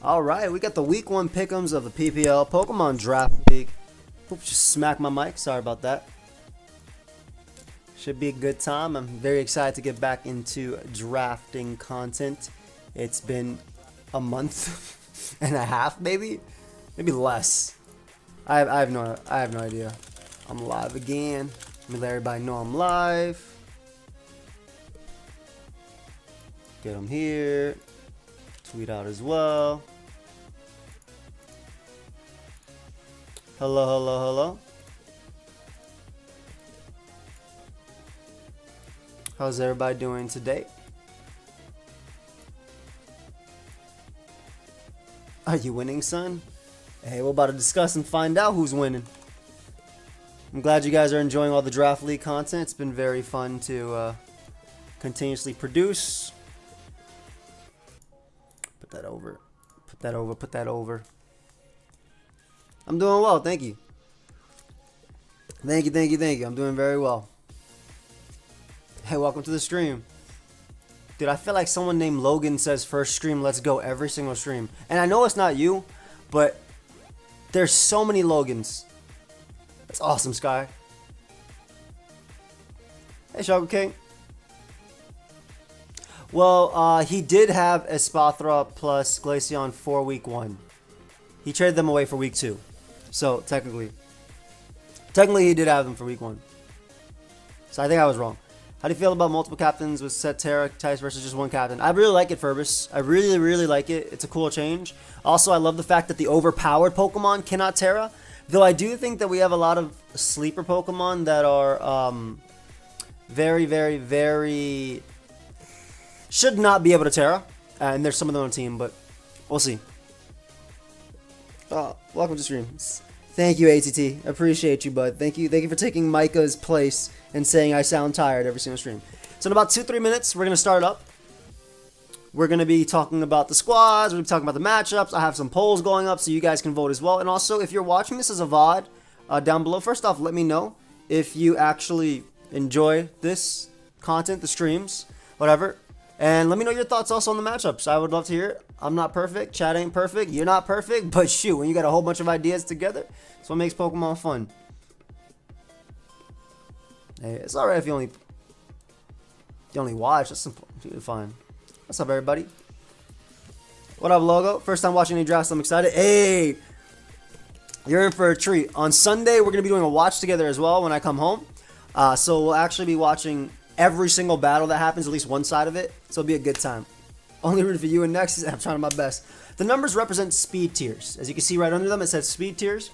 Alright, we got the week 1 Pickems of the PPL Pokemon Draft League. Oops, just smacked my mic. Sorry about that. Should be a good time. I'm very excited to get back into drafting content. It's been a month and a half, maybe less. I have no idea. I'm live again. Let me let everybody know I'm live. Get them here. Tweet out as well. Hello, hello, hello. How's everybody doing today? Are you winning, son? Hey, we're about to discuss and find out who's winning. I'm glad you guys are enjoying all the Draft League content. It's been very fun to continuously produce. Put that over. Put that over. Put that over. I'm doing well, thank you. Thank you, thank you, thank you. I'm doing very well. Hey, welcome to the stream. Dude, I feel like someone named Logan says first stream, let's go every single stream. And I know it's not you, but there's so many Logans. That's awesome, Sky. Hey, Sugar King. Well, he did have Espathra plus Glaceon for week 1. He traded them away for week 2. So, technically he did have them for week 1. So, I think I was wrong. How do you feel about multiple captains with set Terra types versus just one captain? I really like it, Furbus. I really, really like it. It's a cool change. Also, I love the fact that the overpowered Pokemon cannot Terra. Though I do think that we have a lot of sleeper Pokemon that are very, very, very... should not be able to Terra. And there's some of them on the team, but we'll see. Welcome to the stream. Thank you, ATT. Appreciate you, bud. Thank you for taking Micah's place and saying I sound tired every single stream. So in about 2-3 minutes, we're going to start up. We're going to be talking about the squads. We're going to be talking about the matchups. I have some polls going up so you guys can vote as well. And also, if you're watching this as a VOD down below, first off, let me know if you actually enjoy this content, the streams, whatever. And let me know your thoughts also on the matchups. I would love to hear it. I'm not perfect. Chat ain't perfect. You're not perfect. But shoot, when you got a whole bunch of ideas together, that's what makes Pokemon fun. Hey, it's alright if you only watch. That's fine. What's up, everybody? What up, Logo? First time watching any drafts. I'm excited. Hey, you're in for a treat. On Sunday, we're gonna be doing a watch together as well when I come home. So we'll actually be watching every single battle that happens, at least one side of it. So it'll be a good time. Only rooting for you and Nexus. I'm trying my best. The numbers represent speed tiers. As you can see right under them, it says speed tiers.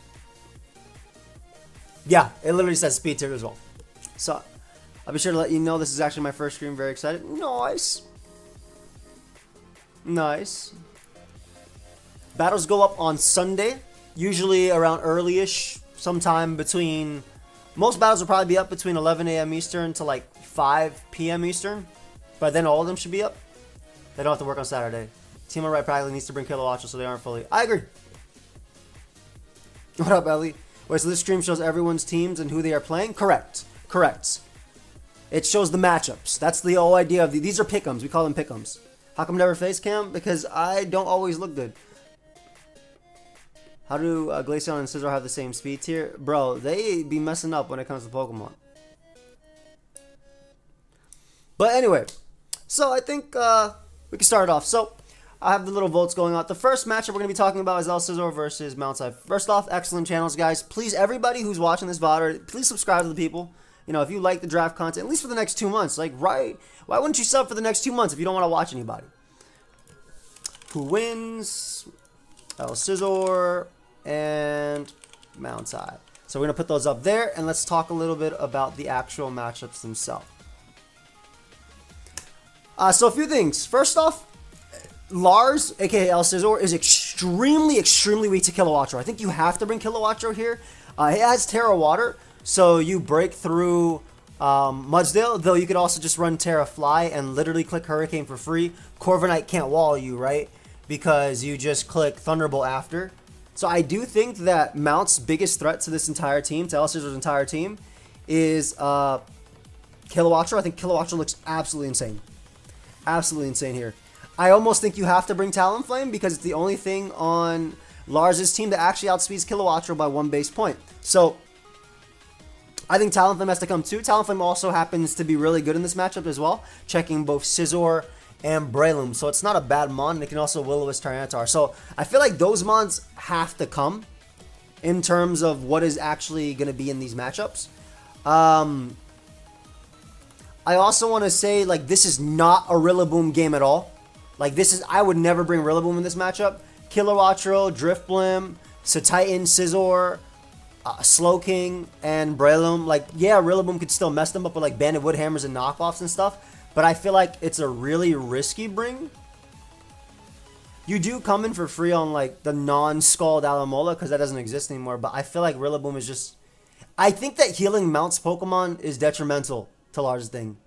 Yeah, it literally says speed tier as well. So I'll be sure to let you know this is actually my first stream. Very excited. Nice. Nice. Battles go up on Sunday, usually around early-ish, sometime between... Most battles will probably be up between 11 a.m. Eastern to like 5 p.m. Eastern. By then all of them should be up. They don't have to work on Saturday. Team on right practically needs to bring Kilowatts so they aren't fully... I agree. What up, Ellie? Wait, so this stream shows everyone's teams and who they are playing? Correct. Correct. It shows the matchups. That's the whole idea of these are Pickems. We call them Pickems. How come never face cam? Because I don't always look good. How do Glaceon and Scizor have the same speed tier? Bro, they be messing up when it comes to Pokemon. But anyway, so I think we can start it off. So I have the little votes going on. The first matchup we're going to be talking about is Scizor versus Mount Side. First off, excellent channels, guys. Please, everybody who's watching this VOD, please subscribe to the people. You know, if you like the draft content, at least for the next 2 months. Like, right? Why wouldn't you sub for the next 2 months if you don't want to watch anybody? Who wins? Scizor and Mount Side. So we're going to put those up there, and let's talk a little bit about the actual matchups themselves. So a few things. First off, Lars, aka Scizor, is extremely, extremely weak to Kilowattrel. I think you have to bring Kilowattrel here. It has Terra Water, so you break through Mudsdale, though you could also just run Terra Fly and literally click Hurricane for free. Corviknight can't wall you, right? Because you just click Thunderbolt after. So I do think that Mount's biggest threat to this entire team, to Scizor's entire team, is Kilowattrel. I think Kilowattrel looks absolutely insane. Absolutely insane here. I almost think you have to bring Talonflame because it's the only thing on Lars' team that actually outspeeds Kilowattrel by 1 base point. So I think Talonflame has to come too. Talonflame also happens to be really good in this matchup as well, checking both Scizor and Breloom. So it's not a bad mon, and it can also Will-O-Wisp Tyranitar. So I feel like those mons have to come in terms of what is actually going to be in these matchups. I also want to say, like, this is not a Rillaboom game at all. Like, this is, I would never bring Rillaboom in this matchup. Kilowattrel, Drifblim, Titan, Scizor, Slowking, and Breloom. Like, yeah, Rillaboom could still mess them up with, like, Banded Woodhammers and knockoffs and stuff. But I feel like it's a really risky bring. You do come in for free on, like, the non-Scald Alamola, because that doesn't exist anymore. But I feel like Rillaboom is just... I think that healing mounts Pokemon is detrimental to Lars' thing.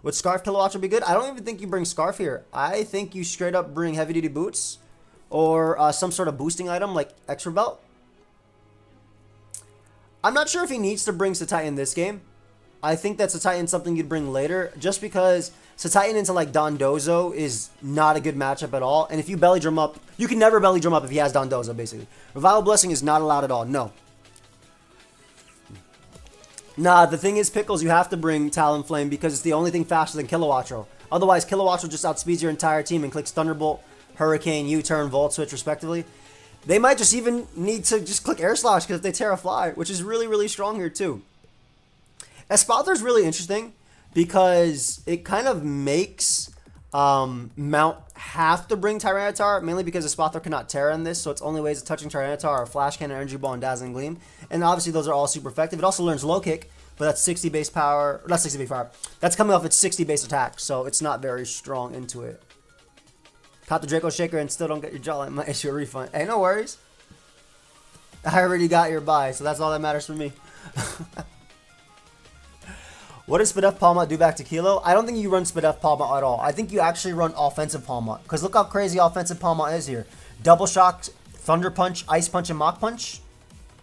Would Scarf Kilowattrel be good? I don't even think you bring Scarf here. I think you straight up bring Heavy Duty Boots or some sort of boosting item like Extra Belt. I'm not sure if he needs to bring Titan this game. I think that Titan something you'd bring later just because Titan into like Dondozo is not a good matchup at all. And if you belly drum up, you can never belly drum up if he has Dondozo basically. Revival Blessing is not allowed at all. No. Nah, the thing is, Pickles, you have to bring Talonflame because it's the only thing faster than Kilowattrel. Otherwise, Kilowattrel just outspeeds your entire team and clicks Thunderbolt, Hurricane, U-Turn, Volt Switch, respectively. They might just even need to just click Air Slash because if they Terra Fly, which is really, really strong here, too. Espathra is really interesting because it kind of makes Mount have to bring Tyranitar, mainly because Espathra cannot Terra in this, so its only ways of touching Tyranitar are Flash Cannon, Energy Ball, and Dazzling Gleam. And obviously those are all super effective. It also learns Low Kick, but that's 60 base power, not 60 base power, that's coming off its 60 base attack, so it's not very strong into it. Caught the Draco Shaker and still don't get your jawline, might issue a refund. Hey, no worries. I already got your buy, so that's all that matters for me. What does Spadef Palma do back to Kilo? I don't think you run Spadef Palma at all. I think you actually run offensive Palma. Because look how crazy offensive Palma is here. Double Shock, Thunder Punch, Ice Punch, and Mach Punch.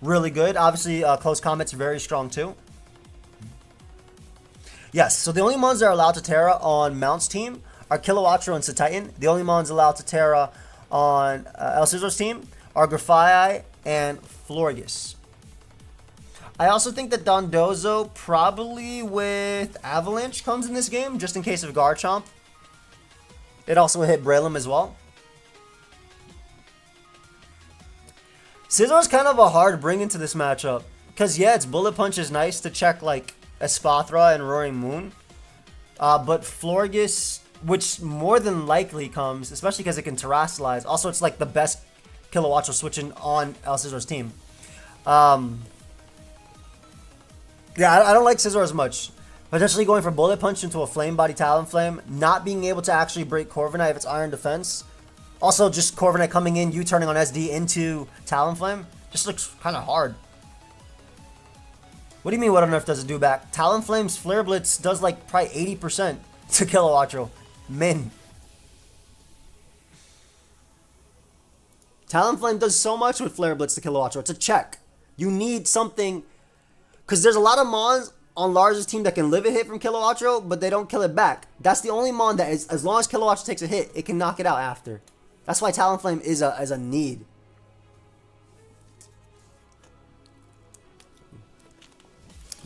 Really good. Obviously, Close Combat's very strong too. Yes, so the only mons that are allowed to Terra on Mount's team are Kilowattrel and Titan. The only mons allowed to Terra on El Scizor's team are Grafaiai and Florges. I also think that Dondozo probably with Avalanche comes in this game, just in case of Garchomp. It also hit Breloom as well. Scizor's kind of a hard bring into this matchup. Because, yeah, its Bullet Punch is nice to check, like, Espathra and Roaring Moon. But Florges, which more than likely comes, especially because it can Terrasilize. Also, it's, like, the best Kilowattrel switching on El Scizor's team. Yeah, I don't like Scizor as much. Potentially going for Bullet Punch into a Flame Body Talonflame. Not being able to actually break Corviknight if it's Iron Defense. Also, just Corviknight coming in, U-turning on SD into Talonflame. Just looks kind of hard. What do you mean what on earth does it do back? Talonflame's Flare Blitz does like probably 80% to Kilowattrel. Min. Talonflame does so much with Flare Blitz to Kilowattrel. It's a check. You need something... Because there's a lot of mons on Lars' team that can live a hit from Kilowattrel, but they don't kill it back. That's the only mon that is, as long as Kilowattrel takes a hit, it can knock it out after. That's why Talonflame is a need.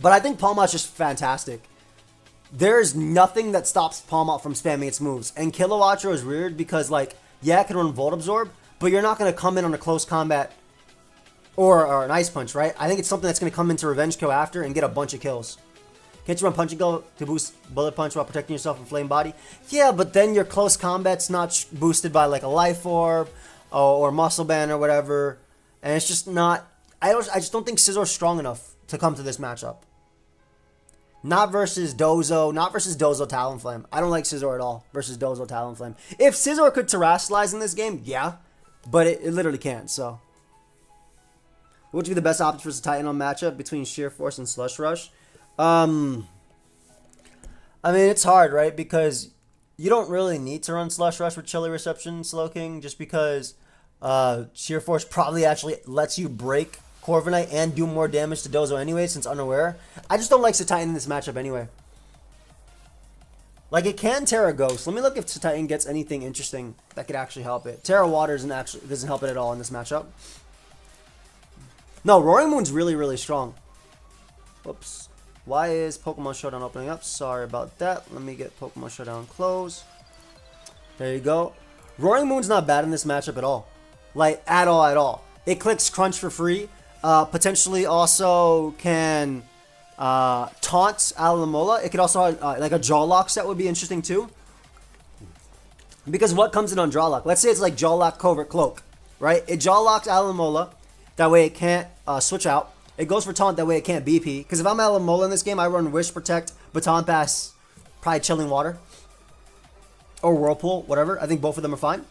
But I think Palmot's just fantastic. There's nothing that stops Palmot from spamming its moves. And Kilowattrel is weird because, like, yeah, it can run Volt Absorb, but you're not going to come in on a close combat or an Ice Punch, right? I think it's something that's going to come into Revenge Kill after and get a bunch of kills. Can't you run Punch and Go to boost Bullet Punch while protecting yourself from Flame Body? Yeah, but then your close combat's not boosted by like a Life Orb or Muscle Band or whatever. And it's just not... I just don't think Scizor's strong enough to come to this matchup. Not versus Dozo. Not versus Dozo Talonflame. I don't like Scizor at all versus Dozo Talonflame. If Scizor could Terrasilize in this game, yeah. But it literally can't, so... What would be the best option for Titan on matchup between Sheer Force and Slush Rush? I mean, it's hard, right? Because you don't really need to run Slush Rush with Chilly Reception, Slowking, just because Sheer Force probably actually lets you break Corviknight and do more damage to Dozo anyway, since unaware. I just don't like Titan in this matchup anyway. Like, it can Terra Ghost. Let me look if Titan gets anything interesting that could actually help it. Terra Water doesn't help it at all in this matchup. No, Roaring Moon's really, really strong. Whoops. Why is Pokemon Showdown opening up? Sorry about that. Let me get Pokemon Showdown closed. There you go. Roaring Moon's not bad in this matchup at all. Like, at all. It clicks Crunch for free. Potentially also can taunt Alamola. It could also like a Jaw Lock set would be interesting too. Because what comes in on Jaw Lock? Let's say it's like Jaw Lock Covert Cloak, right? It Jaw Locks Alamola. That way it can't switch out. It goes for taunt. That way it can't BP. Because if I'm Alamola in this game, I run Wish, Protect, Baton Pass, probably Chilling Water. Or Whirlpool, whatever. I think both of them are fine.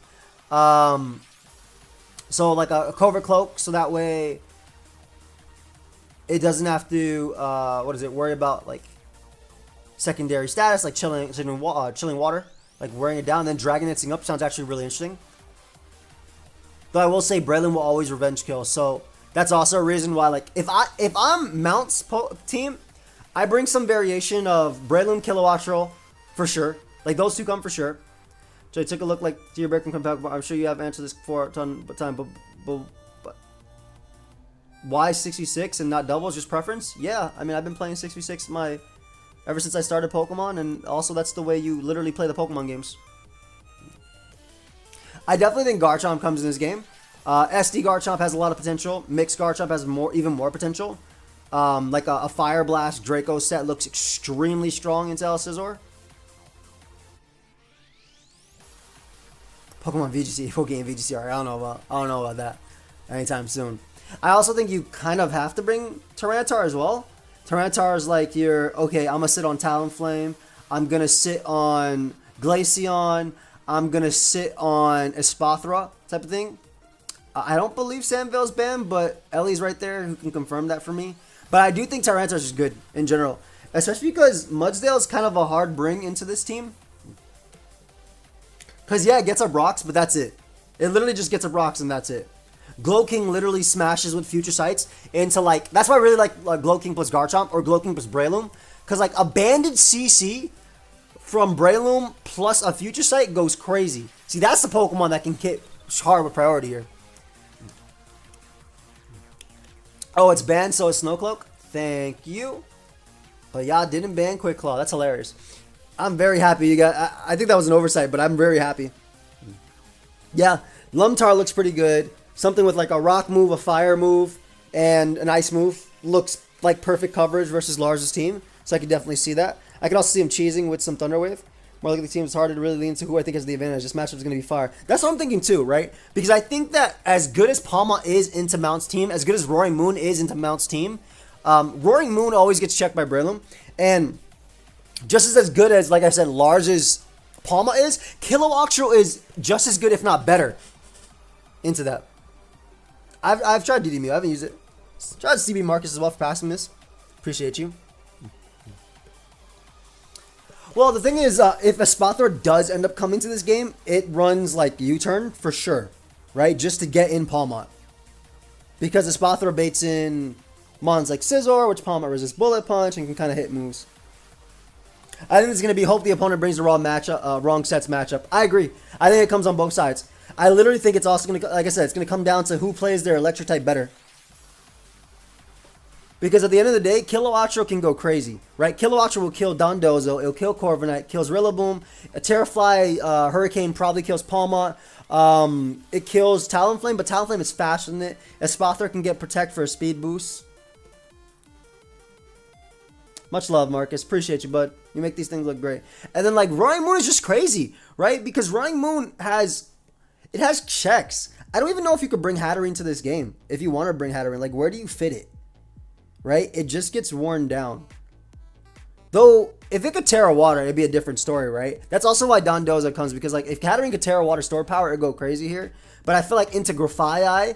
So like a Covert Cloak. So that way it doesn't have to, worry about like secondary status. Like chilling water. Like wearing it down. Then Dragon Dancing up sounds actually really interesting. Though I will say Breloom will always revenge kill. So that's also a reason why, like, if I'm Mount's team, I bring some variation of Breloom, Kilowattrel for sure. Like those two come for sure. So I took a look like to your break from Compact. I'm sure you have answered this before a ton of time, but why 66 and not doubles? Just preference? Yeah, I mean I've been playing 66 ever since I started Pokemon, and also that's the way you literally play the Pokemon games. I definitely think Garchomp comes in this game. SD Garchomp has a lot of potential. Mixed Garchomp has even more potential. Like a Fire Blast Draco set looks extremely strong into El Scizor. Pokemon VGC, Pokeaim VGCR. I don't know about that anytime soon. I also think you kind of have to bring Tyranitar as well. Tyranitar is like okay, I'm gonna sit on Talonflame. I'm gonna sit on Glaceon. I'm gonna sit on Espathra type of thing. I don't believe Sandvale's banned, but Ellie's right there who can confirm that for me. But I do think Tyranitar is just good in general, especially because Mudsdale is kind of a hard bring into this team. Because, yeah, it gets up rocks, but that's it. It literally just gets up rocks, and that's it. Glow King literally smashes with Future Sights into, like... That's why I really like Glow King plus Garchomp or Glow King plus Breloom. Because, like, a banded CC from Breloom plus a Future Sight goes crazy. See, that's the Pokemon that can hit hard with priority here. Oh, it's banned, so it's Snowcloak? Thank you. But y'all didn't ban Quick Claw. That's hilarious. I'm very happy you got... I think that was an oversight, but I'm very happy. Yeah, Lumtar looks pretty good. Something with like a rock move, a fire move, and an ice move looks like perfect coverage versus Lars' team. So I could definitely see that. I could also see him cheesing with some Thunder Wave. More like the team is harder to really lean to who I think has the advantage. This matchup is going to be fire. That's what I'm thinking too, right? Because I think that as good as Palma is into Mount's team, as good as Roaring Moon is into Mount's team, Roaring Moon always gets checked by Breloom. And just as good as, like I said, Lars' Palma is, Kilowattrel is just as good, if not better, into that. I've tried DD Mew. I haven't used it. Tried CB Marcus as well for passing this. Appreciate you. Well, the thing is, if Espathra does end up coming to this game, it runs like U-turn for sure, right? Just to get in Palmont. Because Espathra baits in Mons like Scizor, which Palmont resists Bullet Punch and can kind of hit moves. I think it's going to be hope the opponent brings the wrong sets matchup. I agree. I think it comes on both sides. I literally think it's also going to, like I said, it's going to come down to who plays their electric type better. Because at the end of the day, Kilowattrel can go crazy, right? Kilowattrel will kill Dondozo, it'll kill Corviknight, kills Rillaboom, a Terrafly Hurricane probably kills Palmont. It kills Talonflame, but Talonflame is faster than it. Espathra can get Protect for a speed boost. Much love, Marcus. Appreciate you, bud. You make these things look great. And then, like, Roaring Moon is just crazy, right? Because Roaring Moon has checks. I don't even know if you could bring Hatterene to this game. If you want to bring Hatterene, like, where do you fit it? Right? It just gets worn down. Though, if it could Terra Water, it'd be a different story, right? That's also why Dondozo comes, because, like, if Hatterene could Terra Water store power, it'd go crazy here. But I feel like into Grafaiai,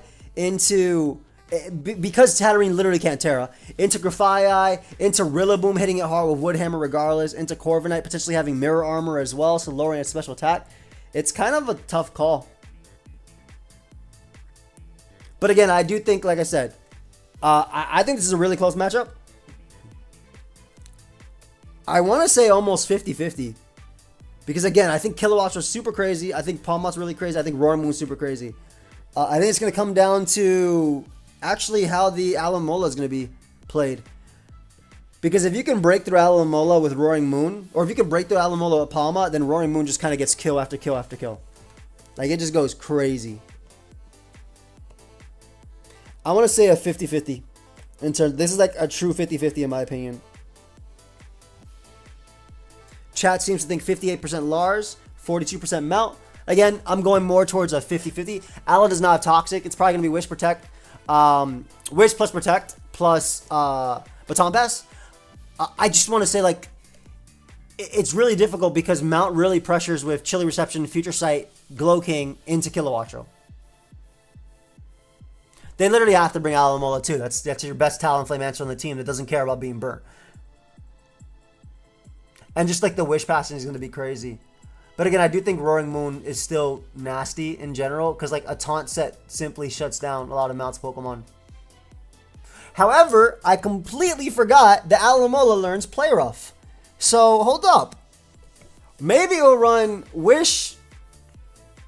because Hatterene literally can't Terra, into Grafaiai, into Rillaboom hitting it hard with Wood Hammer regardless, into Corviknight potentially having Mirror Armor as well, so lowering its special attack. It's kind of a tough call. But again, I do think, like I said, I think this is a really close matchup. I want to say almost 50-50. Because again, I think Kilowattro's super crazy. I think Palmot's really crazy. I think Roaring Moon's super crazy. I think it's going to come down to actually how the Alomola is going to be played. Because if you can break through Alomola with Roaring Moon, or if you can break through Alomola with Palmot, then Roaring Moon just kind of gets kill after kill after kill. Like, it just goes crazy. I want to say a 50-50. This is like a true 50-50 in my opinion. Chat seems to think 58% Lars, 42% Mount. Again, I'm going more towards a 50-50. Aloe does not have Toxic. It's probably going to be Wish Protect. Wish plus Protect plus Baton Pass. I just want to say, like, it's really difficult because Mount really pressures with Chilly Reception, Future Sight, Glow King into Kilowattrol. They literally have to bring Alomola too. That's your best Talonflame answer on the team that doesn't care about being burnt. And just like the Wish passing is going to be crazy. But again, I do think Roaring Moon is still nasty in general because like a taunt set simply shuts down a lot of Mount's Pokemon. However, I completely forgot that Alomola learns Play Rough. So hold up. Maybe we'll run Wish,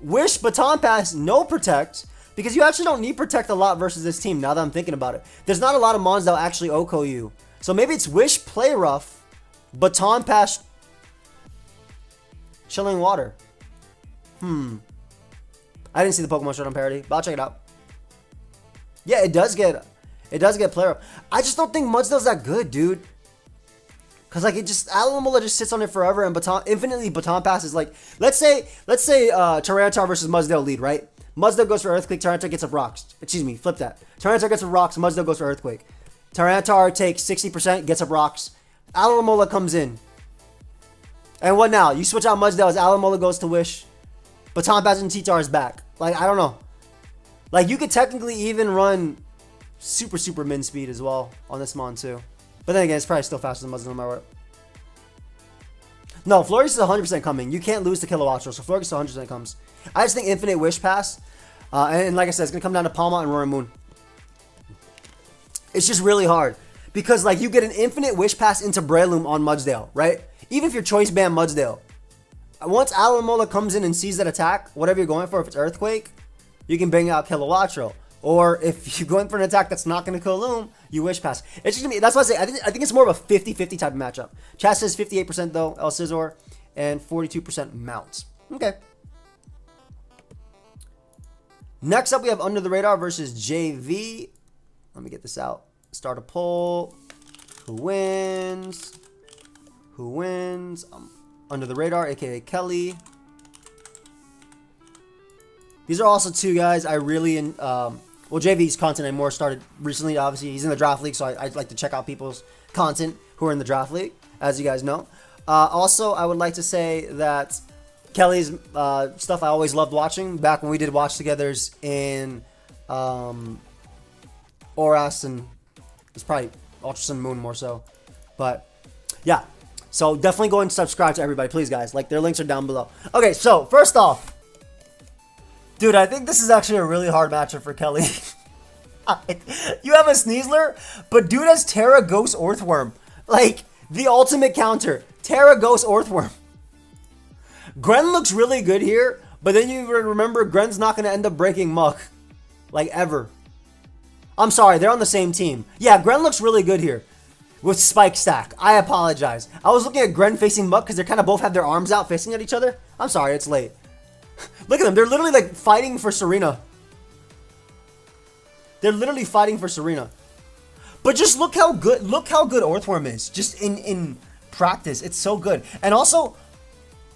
Baton Pass, no Protect. Because you actually don't need Protect a lot versus this team, now that I'm thinking about it. There's not a lot of mons that will actually OHKO you. So maybe it's Wish, Play Rough, Baton Pass, Chilling Water. I didn't see the Pokemon Showdown parody, but I'll check it out. Yeah, it does get Play Rough. I just don't think Mudsdale's that good, dude. Cause like Alomola just sits on it forever, and infinitely Baton Pass is like, let's say Tyranitar versus Mudsdale lead, right? Mudsdale goes for Earthquake, Tyranitar gets up Rocks. Excuse me, flip that. Tyranitar gets up Rocks, Mudsdale goes for Earthquake. Tyranitar takes 60%, gets up Rocks. Alomola comes in. And what now? You switch out Mudsdale as Alomola goes to Wish. Baton Pass and T-Tar is back. Like, I don't know. Like, you could technically even run super min speed as well on this mon too. But then again, it's probably still faster than Mudsdale no matter what. No, Florges is 100% coming. You can't lose to Kilowattrol, so Florges 100% comes. I just think Infinite Wish Pass, and like I said, it's going to come down to Palmot and Roaring Moon. It's just really hard. Because, like, you get an Infinite Wish Pass into Breloom on Mudsdale, right? Even if you're Choice Band Mudsdale. Once Alomola comes in and sees that attack, whatever you're going for, if it's Earthquake, you can bang out Kilowattrol. Or if you're going for an attack that's not going to kill Loom, you Wish Pass. It's just gonna be, that's why I say, I think it's more of a 50-50 type of matchup. Chat says 58% though, El Scizor, and 42% Mount. Okay. Next up, we have Under the Radar versus JV. Let me get this out. Start a poll. Who wins? Who wins? Under the Radar, aka Kelly. These are also two guys I really, well, JV's content and more started recently, obviously. He's in the Draft League, so I like to check out people's content who are in the Draft League, as you guys know. Also, I would like to say that Kelly's stuff I always loved watching back when we did watch-togethers in Oras, and it's probably Ultra Sun Moon more so. But, yeah. So, definitely go and subscribe to everybody, please, guys. Like, their links are down below. Okay, so, first off, dude, I think this is actually a really hard matchup for Kelly. You have a Sneasler, but dude has Terra Ghost Earthworm. Like, the ultimate counter. Terra Ghost Earthworm. Gren looks really good here, but then you remember Gren's not going to end up breaking Muck. Like, ever. I'm sorry, they're on the same team. Yeah, Gren looks really good here with Spike Stack. I apologize. I was looking at Gren facing Muck because they kind of both have their arms out facing at each other. I'm sorry, it's late. Look at them. They're literally like fighting for Serena. They're literally fighting for Serena. But just look how good Earthworm is. Just in practice. It's so good. And also,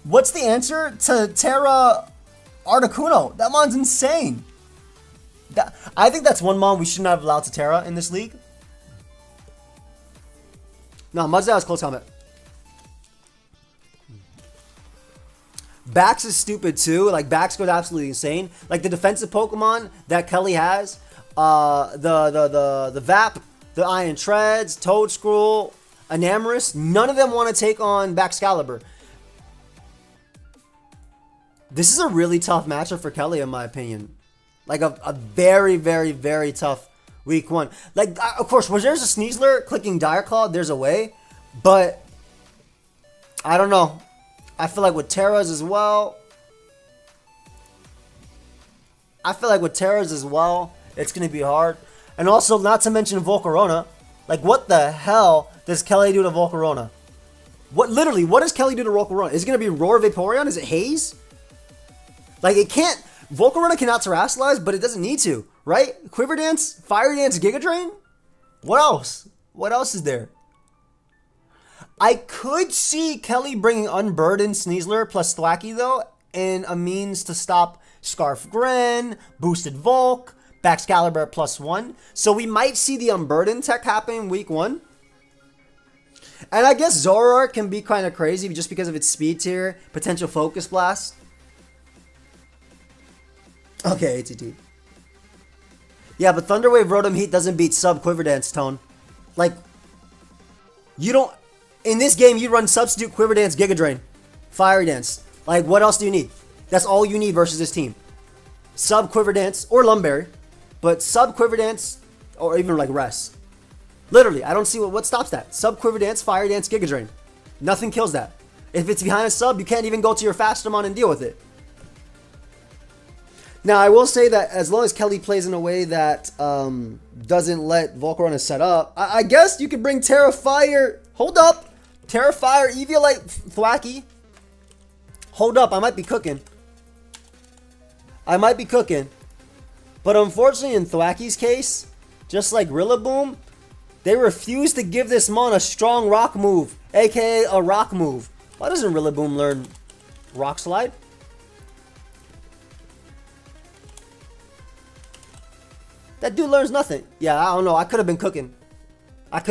what's the answer to Terra Articuno? That mon's insane. I think that's one mon we should not have allowed to Terra in this league. No, Mudsdale has close combat. Bax is stupid too. Like, Bax goes absolutely insane. Like, the defensive Pokemon that Kelly has, the Vap, the Iron Treads, Toedscruel, Enamorus, none of them want to take on Baxcalibur. This is a really tough matchup for Kelly, in my opinion. Like, a very, very, very tough week one. Like, of course, when there's a Sneasler clicking Dire Claw, there's a way. But, I don't know. I feel like with Terra's as well. It's going to be hard. And also, not to mention Volcarona. Like, what the hell does Kelly do to Volcarona? What does Kelly do to Volcarona? Is it going to be Roar Vaporeon? Is it Haze? Like, it can't... Volcarona cannot terrestrialize, but it doesn't need to, right? Quiver Dance, Fire Dance, Giga Drain? What else? What else is there? I could see Kelly bringing Unburdened Sneasler plus Thwacky, though, and a means to stop Scarf Gren, Boosted Volk, Baxcalibur +1. So we might see the Unburdened tech happen in week 1. And I guess Zoroark can be kind of crazy just because of its speed tier, potential Focus Blast. Okay, ATT. Yeah, but Thunder Wave Rotom Heat doesn't beat Sub Quiver Dance, Tone. Like, you don't... In this game, you run Substitute Quiver Dance, Giga Drain, Fire Dance. Like, what else do you need? That's all you need versus this team. Sub Quiver Dance, or Lumberry, but Sub Quiver Dance, or even like Rest. Literally, I don't see what stops that. Sub Quiver Dance, Fire Dance, Giga Drain. Nothing kills that. If it's behind a sub, you can't even go to your Fastamon and deal with it. Now, I will say that as long as Kelly plays in a way that doesn't let Volcarona set up, I guess you could bring Terrafire. Hold up. Terrafire, Eviolite, Thwacky. Hold up, I might be cooking. But unfortunately, in Thwacky's case, just like Rillaboom, they refuse to give this Mon a strong rock move, aka a rock move. Why doesn't Rillaboom learn Rock Slide? That dude learns nothing. Yeah, I don't know. I could have been cooking. Look,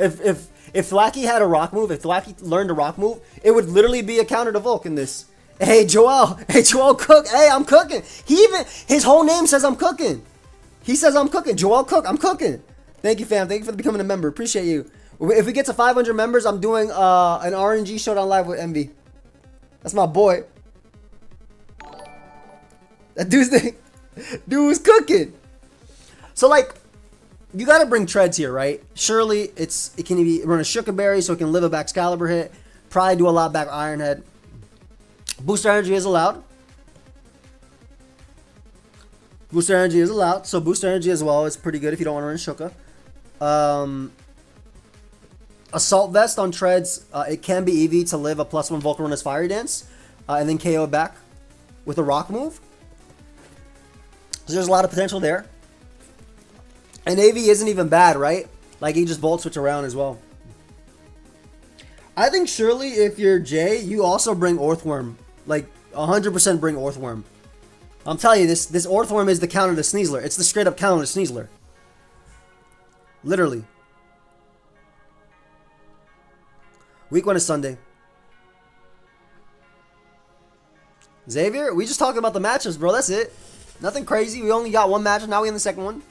if Thwacky had a rock move, if Thwacky learned a rock move, it would literally be a counter to Volk in this. Hey, Joel, cook. Hey, I'm cooking. His whole name says I'm cooking. He says I'm cooking. Joel Cook, I'm cooking. Thank you, fam. Thank you for becoming a member. Appreciate you. If we get to 500 members, I'm doing an RNG showdown live with Envy. That's my boy. That dude was cooking. So, like, you gotta bring treads here, right? Surely it can be run a Shuka Berry so it can live a Baxcalibur hit. Probably do a lot back Iron Head. Booster Energy is allowed. So Booster Energy as well is pretty good if you don't want to run Shuka. Assault Vest on treads. It can be EV to live a +1 Volcarona's Fire Dance. And then KO back with a rock move. So there's a lot of potential there. And AV isn't even bad, right? Like, he just Volt Switch around as well. I think surely if you're Jay, you also bring Orthworm. Like, 100% bring Orthworm. I'm telling you, this Orthworm is the counter to Sneasler. It's the straight up counter to Sneasler. Literally. Week 1 is Sunday. Xavier, we just talking about the matchups, bro. That's it. Nothing crazy. We only got one matchup. Now we in the second one.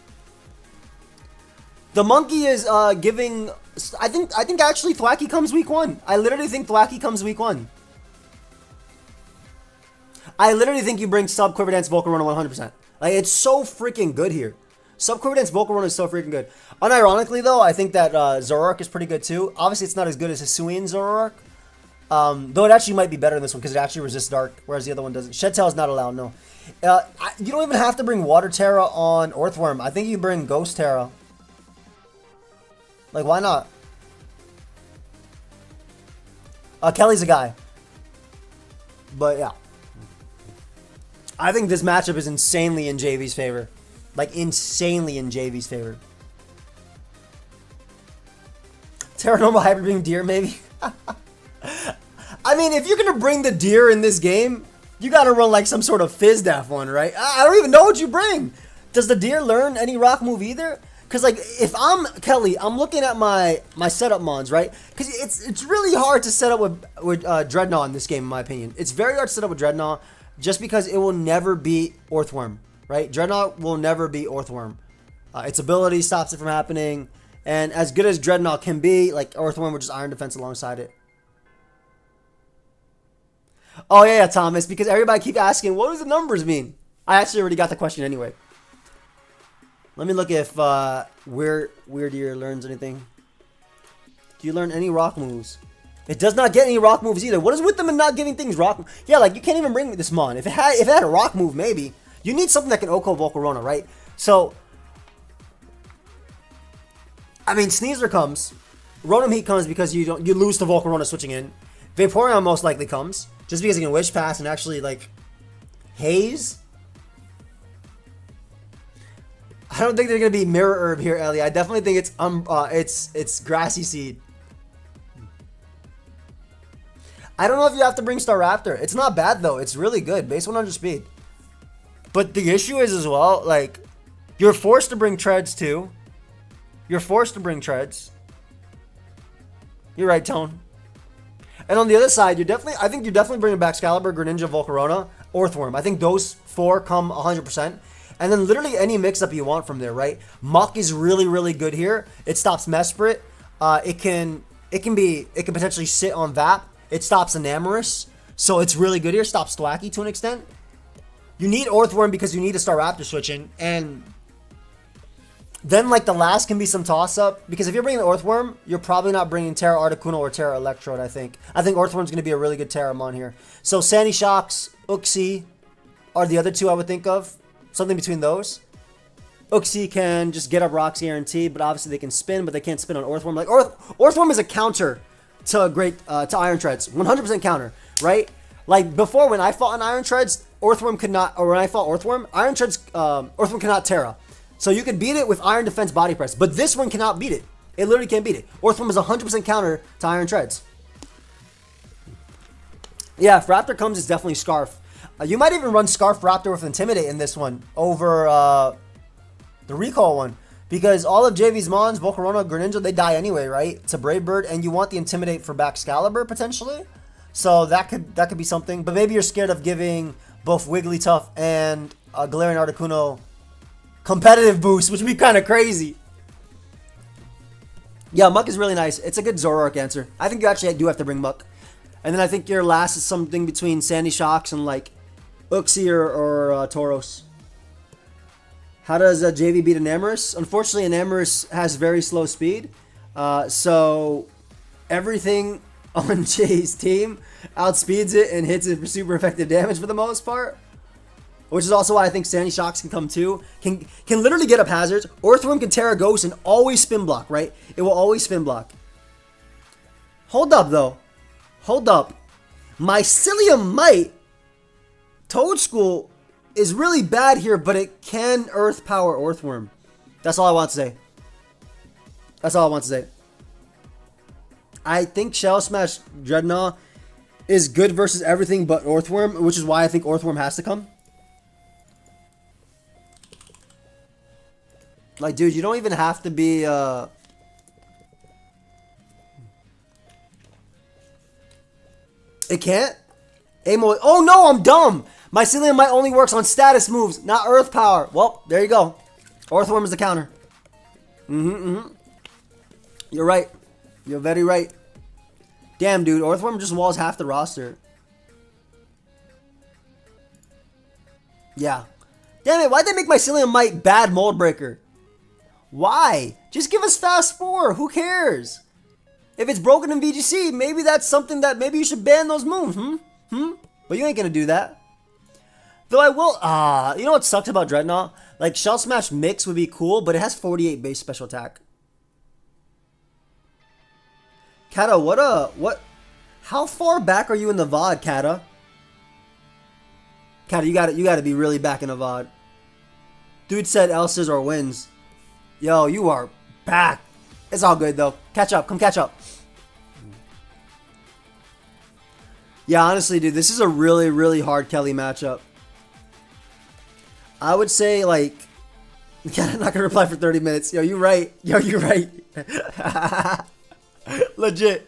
The monkey is giving... I think actually Thwacky comes week 1. I literally think Thwacky comes week 1. I literally think you bring Sub Quiver Dance Volcarona 100%. Like, it's so freaking good here. Sub Quiver Dance Volcarona is so freaking good. Unironically, though, I think that Zoroark is pretty good, too. Obviously, it's not as good as Hisuian Zoroark. Though it actually might be better in this one because it actually resists Dark, whereas the other one doesn't. Shed Tail is not allowed, no. You don't even have to bring Water Terra on Earthworm. I think you bring Ghost Terra. Like, why not? Kelly's a guy. But, yeah. I think this matchup is insanely in JV's favor. Like, insanely in JV's favor. Terranormal Hyper Beam Deer, maybe? I mean, if you're going to bring the Deer in this game, you got to run, like, some sort of Fizdaf one, right? I don't even know what you bring. Does the Deer learn any rock move either? Because, like, if I'm Kelly, I'm looking at my setup mons, right? Because it's really hard to set up with Dreadnought in this game, in my opinion. It's very hard to set up with Dreadnought just because it will never beat Earthworm, right? Dreadnought will never beat Earthworm. Its ability stops it from happening. And as good as Dreadnought can be, like, Earthworm would just Iron Defense alongside it. Oh, yeah, Thomas, because everybody keep asking, what does the numbers mean? I actually already got the question anyway. Let me look if Weird Ear learns anything. Do you learn any rock moves? It does not get any rock moves either. What is with them and not giving things rock? Yeah, like you can't even bring this Mon. If it had a rock move, maybe you need something that can Oko Volcarona, right? So, I mean, Sneasler comes, Rotom Heat comes because you lose to Volcarona switching in. Vaporeon most likely comes just because you can Wish Pass and actually like Haze. I don't think they're gonna be Mirror Herb here, Ellie. I definitely think it's Grassy Seed. I don't know if you have to bring Staraptor. It's not bad though. It's really good. Base 100 speed. But the issue is as well, like, you're forced to bring Treads too. You're forced to bring Treads. You're right, Tone. And on the other side, I think you're definitely bringing back Excalibur, Greninja, Volcarona, Orthworm. I think those 4 come 100%. And then literally any mix-up you want from there, right? Muck is really, really good here. It stops Mesprit. It can potentially sit on VAP. It stops Enamorous, so it's really good here. Stops Thwacky to an extent. You need Orthworm because you need to start Raptor switching, and then like the last can be some toss-up, because if you're bringing the Orthworm, you're probably not bringing Terra Articuno or Terra Electrode, I think. I think Orthworm's going to be a really good Terramon here. So Sandy Shocks, Uxie are the other two I would think of. Something between those. Uxie can just get up rocks guaranteed, but obviously they can spin, but they can't spin on Orthworm. Like Orthworm is a counter to Iron Treads, 100% counter, right? Like before when I fought on Iron Treads, Orthworm could not, or when I fought Orthworm, Iron Treads, Orthworm cannot Terra. So you could beat it with Iron Defense Body Press, but this one cannot beat it. It literally can't beat it. Orthworm is 100% counter to Iron Treads. Yeah, if Raptor comes, it's definitely Scarf. You might even run Scarf Raptor with Intimidate in this one over the Recall one. Because all of JV's Mons, Volcarona, Greninja, they die anyway, right? It's a Brave Bird, and you want the Intimidate for back Excalibur, potentially. So that could be something. But maybe you're scared of giving both Wigglytuff and Galarian Articuno competitive boost, which would be kind of crazy. Yeah, Muck is really nice. It's a good Zoroark answer. I think you actually do have to bring Muck. And then I think your last is something between Sandy Shocks and like Uxie or Tauros. How does JV beat Enamorous? Unfortunately, Enamorous has very slow speed. So everything on Jay's team outspeeds it and hits it for super effective damage for the most part. Which is also why I think Sandy Shocks can come too. Can literally get up hazards. Orthworm can Terra Ghost and always spin block, right? It will always spin block. Hold up, though. Hold up. Mycelium Might Toadschool is really bad here, but it can Earth Power Orthworm. That's all I want to say. That's all I want to say. I think Shell Smash Dreadnought is good versus everything but Orthworm, which is why I think Orthworm has to come. Like, dude, you don't even have to be, It can't? Amo. Oh, no, I'm dumb! Mycelium Might only works on status moves, not Earth Power. Well, there you go. Orthworm is the counter. You're right. You're very right. Damn, dude. Orthworm just walls half the roster. Yeah. Damn it. Why'd they make Mycelium Might bad Mold Breaker? Why? Just give us Fast 4. Who cares? If it's broken in VGC, maybe that's something that maybe you should ban those moves. But you ain't gonna do that. Though I will, you know what sucks about Dreadnought? Like, Shell Smash Mix would be cool, but it has 48 base special attack. Kata, what? How far back are you in the VOD, Kata? Kata, you gotta be really back in the VOD. Dude said Elsa's or wins. Yo, you are back. It's all good, though. Catch up. Come catch up. Yeah, honestly, dude, this is a really, really hard Kelly matchup. I would say, like... I'm not going to reply for 30 minutes. Yo, you right. Yo, you right. Legit.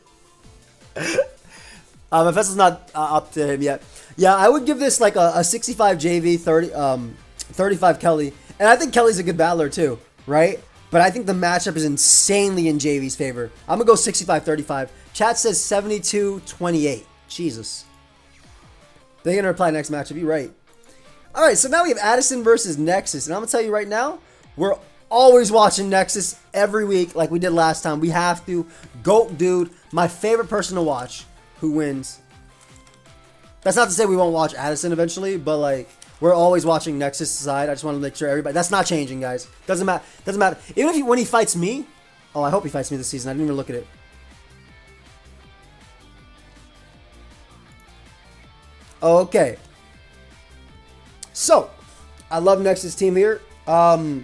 Mephisto's not up to him yet. Yeah, I would give this like a 65 JV, 35 Kelly. And I think Kelly's a good battler too, right? But I think the matchup is insanely in JV's favor. I'm going to go 65-35. Chat says 72-28. Jesus. They're going to reply next matchup. You're right. All right, so now we have Addison versus Nexus. And I'm going to tell you right now, we're always watching Nexus every week like we did last time. We have to. GOAT dude. My favorite person to watch who wins. That's not to say we won't watch Addison eventually, but like we're always watching Nexus side. I just want to make sure everybody. That's not changing, guys. Doesn't matter. Doesn't matter. Even if when he fights me. Oh, I hope he fights me this season. I didn't even look at it. Okay. So, I love Nexus team here. So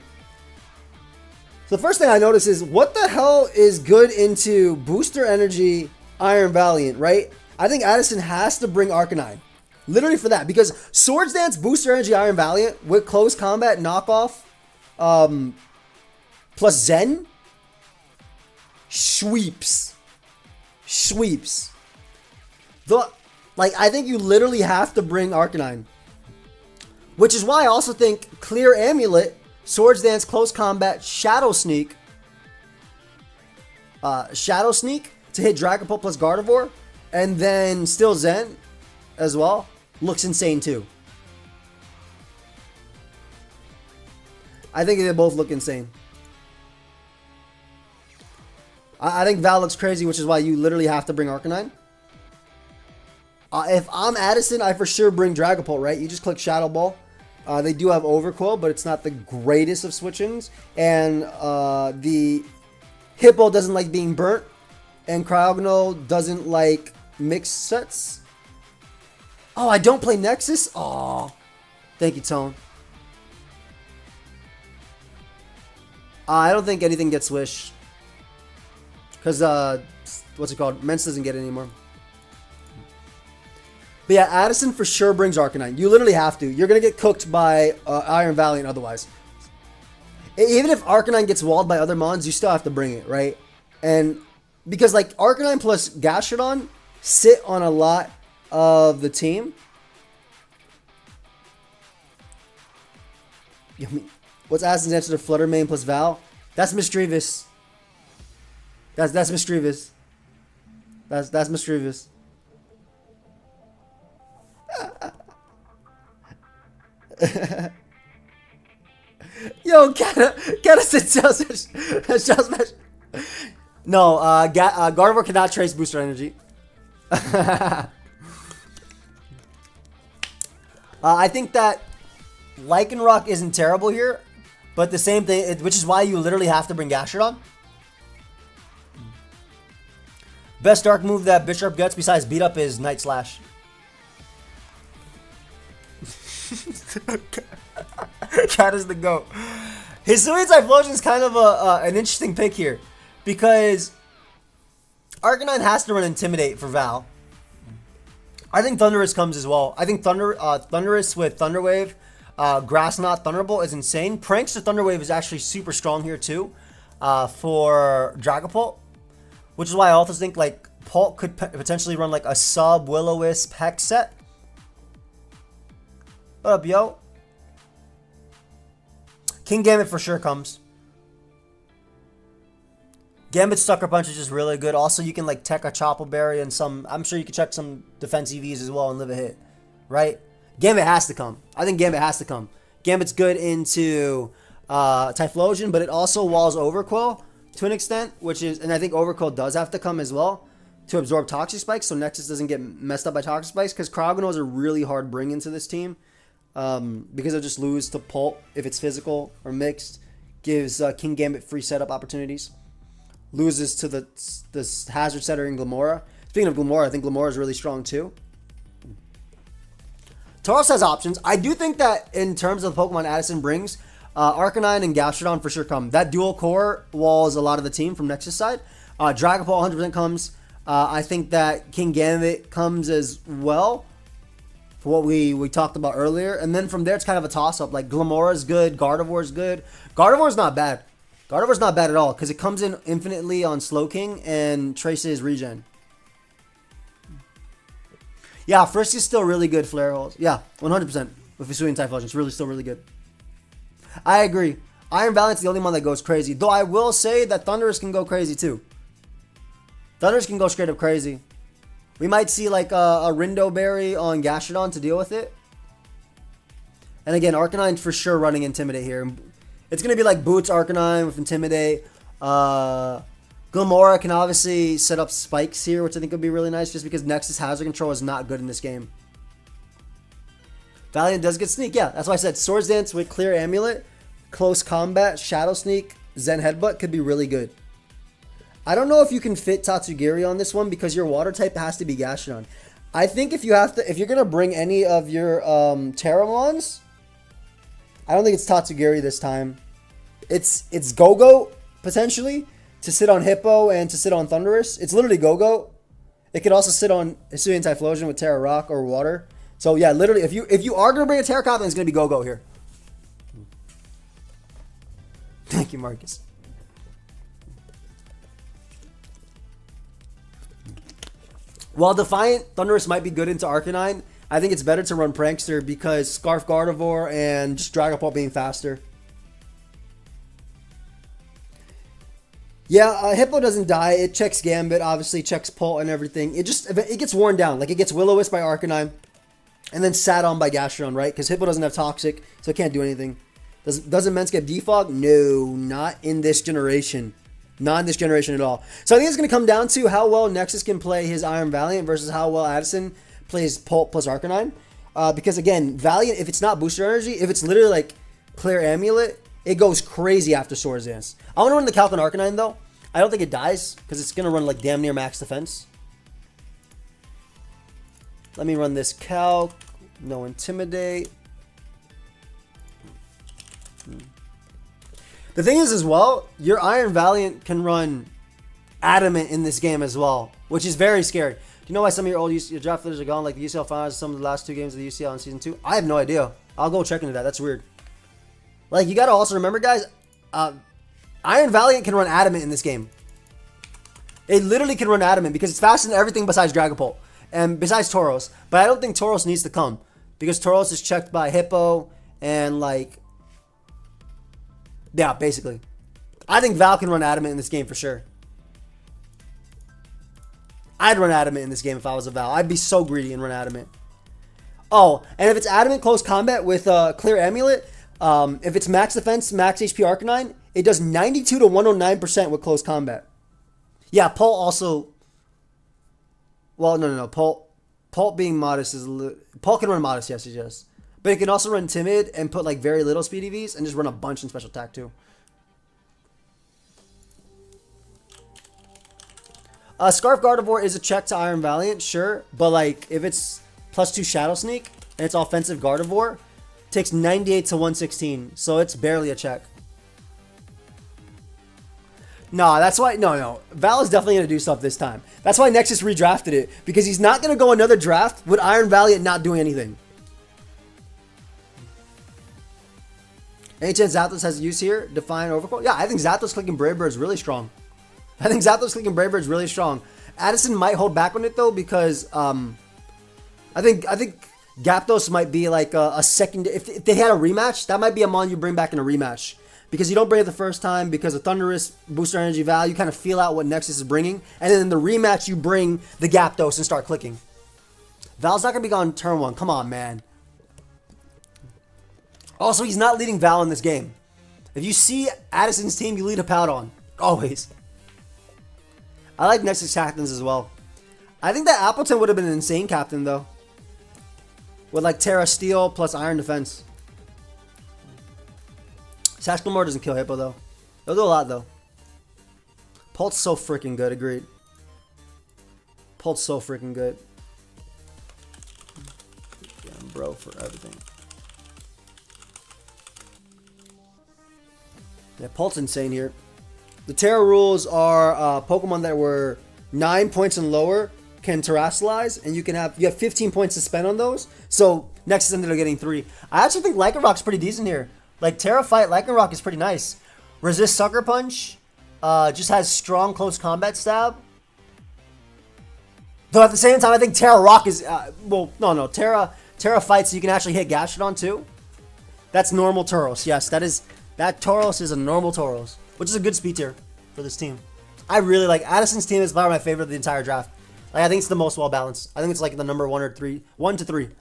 the first thing I notice is what the hell is good into Booster Energy Iron Valiant, right? I think Addison has to bring Arcanine. Literally for that. Because Swords Dance, Booster Energy, Iron Valiant with close combat knockoff plus Zen sweeps. I think you literally have to bring Arcanine. Which is why I also think Clear Amulet, Swords Dance, Close Combat, Shadow Sneak to hit Dragapult plus Gardevoir, and then still Zen as well, looks insane too. I think they both look insane. I think Val looks crazy, which is why you literally have to bring Arcanine. If I'm Addison, I for sure bring Dragapult, right? You just click Shadow Ball. They do have Overqwell, but it's not the greatest of switchings. And the Hippo doesn't like being burnt. And Cryogonal doesn't like mixed sets. Oh, I don't play Nexus? Oh, thank you, Tone. I don't think anything gets Swish. Because, what's it called? Mence doesn't get it anymore. But yeah, Addison for sure brings Arcanine. You literally have to. You're going to get cooked by Iron Valiant otherwise. Even if Arcanine gets walled by other mons, you still have to bring it, right? And because like Arcanine plus Gastrodon sit on a lot of the team. What's Addison's answer to Flutter Mane plus Val? That's Mischievous. That's Mischievous. That's Mischievous. Yo, Kata said just no, Gardevoir cannot trace Booster Energy. I think that Lycanroc isn't terrible here, but the same thing, which is why you literally have to bring Gastrodon. Best dark move that Bisharp gets besides beat up is Night Slash. Cat is the GOAT. Hisui Typhlosion is kind of an interesting pick here because Arcanine has to run Intimidate for Val. I think Thundurus comes as well. I think Thundurus with Thunder Wave, Grass Knot, Thunderbolt is insane. Prankster Thunder Wave is actually super strong here too for Dragapult, which is why I also think like Pult could potentially run like a sub Will-O-Wisp Hex set. What up, yo? King Gambit for sure comes. Gambit Sucker Punch is just really good. Also, you can like tech a Chople Berry and some. I'm sure you can check some defense EVs as well and live a hit, right? Gambit has to come. I think Gambit has to come. Gambit's good into Typhlosion, but it also walls Overqwell to an extent, which is, and I think Overqwell does have to come as well to absorb Toxic Spikes, so Nexus doesn't get messed up by Toxic Spikes. Because Cryogonal is a really hard bring into this team. Because they'll just lose to Pult if it's physical or mixed. Gives King Gambit free setup opportunities. Loses to the Hazard Setter in Glamora. Speaking of Glamora, I think Glamora is really strong too. Tauros has options. I do think that in terms of Pokemon Addison brings, Arcanine and Gastrodon for sure come. That dual core walls a lot of the team from Nexus side. Dragapult 100% comes. I think that King Gambit comes as well. For what we talked about earlier. And then from there, it's kind of a toss-up. Like, Glamora's good. Gardevoir's good. Gardevoir's not bad. Gardevoir's not bad at all. Because it comes in infinitely on Slowking and traces regen. Yeah, Frisk is still really good. Flare Holes. Yeah, 100%. With Hisui and Typhlosion. It's really still really good. I agree. Iron Valiant's the only one that goes crazy. Though I will say that Thundurus can go crazy too. Thundurus can go straight up crazy. We might see like a Rindo Berry on Gastrodon to deal with it. And again, Arcanine's for sure running Intimidate here. It's going to be like Boots Arcanine with Intimidate. Glamora Glamora can obviously set up spikes here, which I think would be really nice just because Nexus hazard control is not good in this game. Valiant does get sneak. Yeah, that's why I said Swords Dance with Clear Amulet, Close Combat, Shadow Sneak, Zen Headbutt could be really good. I don't know if you can fit Tatsugiri on this one because your water type has to be Gastrodon. I think if you're gonna bring any of your Terramons, I don't think it's Tatsugiri this time. It's Go-Go potentially to sit on Hippo and to sit on Thundurus. It's literally Go-Go. It could also sit on Hisuian Typhlosion with Terra Rock or Water. So yeah, literally, if you are gonna bring a Terra Cop, then it's gonna be Go-Go here. Thank you, Marcus. While Defiant Thundurus might be good into Arcanine, I think it's better to run Prankster because Scarf Gardevoir and just Dragapult being faster. Yeah, Hippo doesn't die. It checks Gambit, obviously checks Pult and everything. It gets worn down. Like it gets Will-O-Wisp by Arcanine and then sat on by Gastrodon, right? Because Hippo doesn't have Toxic, so it can't do anything. Does Immense get Defog? No, not in this generation. Not in this generation at all. So I think it's going to come down to how well Nexus can play his Iron Valiant versus how well Addison plays Pult plus Arcanine. Because again, Valiant, if it's not Booster Energy, if it's literally like Clear Amulet, it goes crazy after Swords Dance. I want to run the Calc on Arcanine though. I don't think it dies because it's going to run like damn near max defense. Let me run this Calc. No Intimidate. The thing is as well, your Iron Valiant can run Adamant in this game as well, which is very scary. Do you know why some of your old your draft leaders are gone, like the UCL finals, some of the last 2 games of the UCL in Season 2? I have no idea. I'll go check into that. That's weird. Like, you got to also remember, guys, Iron Valiant can run Adamant in this game. It literally can run Adamant because it's faster than everything besides Dragapult and besides Tauros. But I don't think Tauros needs to come because Tauros is checked by Hippo and, like, yeah, basically. I think Val can run Adamant in this game for sure. I'd run Adamant in this game if I was a Val. I'd be so greedy and run Adamant. Oh, and if it's Adamant close combat with Clear Amulet, if it's max defense, max HP Arcanine, it does 92 to 109% with close combat. Yeah, Pult also... Well, no. Pult being modest is... Pult can run modest, yes. But it can also run Timid and put like very little speed EVs and just run a bunch in special attack too. Scarf Gardevoir is a check to Iron Valiant, sure. But like if it's +2 Shadow Sneak and it's offensive Gardevoir, it takes 98 to 116. So it's barely a check. Nah, that's why... No. Val is definitely going to do stuff this time. That's why Nexus redrafted it. Because he's not going to go another draft with Iron Valiant not doing anything. Any chance Zapdos has use here? Define Overcoat? Yeah, I think Zapdos clicking Brave Bird is really strong. Addison might hold back on it though because I think Gyapdos might be like a second. If they had a rematch, that might be a mon you bring back in a rematch because you don't bring it the first time because of Thundurus booster energy value. You kind of feel out what Nexus is bringing, and then in the rematch you bring the Gyapdos and start clicking. Val's not gonna be gone turn 1. Come on, man. Also, he's not leading Val in this game. If you see Addison's team, you lead a Powdon. Always. I like Nexus captains as well. I think that Appleton would have been an insane captain, though. With like Terra Steel plus Iron Defense. Sasklemore doesn't kill Hippo, though. It'll do a lot, though. Pult's so freaking good, agreed. Pult's so freaking good. Damn, bro, for everything. Yeah, Pult's insane here. The Terra rules are Pokemon that were 9 points and lower can Terrasilize, and you have 15 points to spend on those. So Nexus ended up getting 3. I actually think Lycanrock's pretty decent here. Like Terra Fight, Lycanrock is pretty nice. Resist Sucker Punch, just has strong close combat stab. Though at the same time, I think Terra Rock is Terra Fight, so you can actually hit Gastrodon too. That's normal Tauros. Yes, that Tauros is a normal Tauros, which is a good speed tier for this team. I really like Addison's team. Is probably my favorite of the entire draft. Like I think it's the most well balanced. I think it's like the number 1 to 3.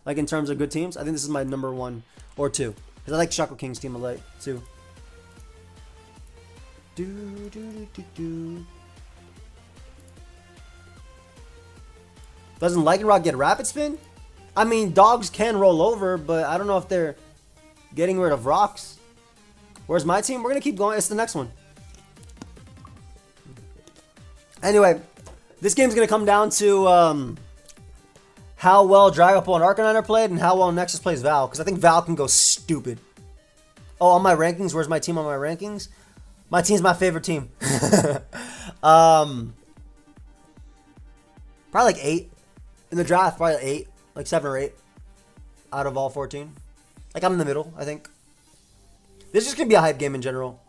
Like in terms of good teams, I think this is my number 1 or 2. Because I like Shaco King's team a lot too. Doesn't Lycanroc get Rapid Spin? I mean, dogs can roll over, but I don't know if they're getting rid of rocks. Where's my team? We're going to keep going. It's the next one. Anyway, this game's going to come down to how well Dragapult and Arcanine are played and how well Nexus plays Val. Because I think Val can go stupid. Oh, on my rankings, where's my team on my rankings? My team's my favorite team. Probably like 8. In the draft, probably 8. Like 7 or 8 out of all 14. Like I'm in the middle, I think. This is just going to be a hype game in general.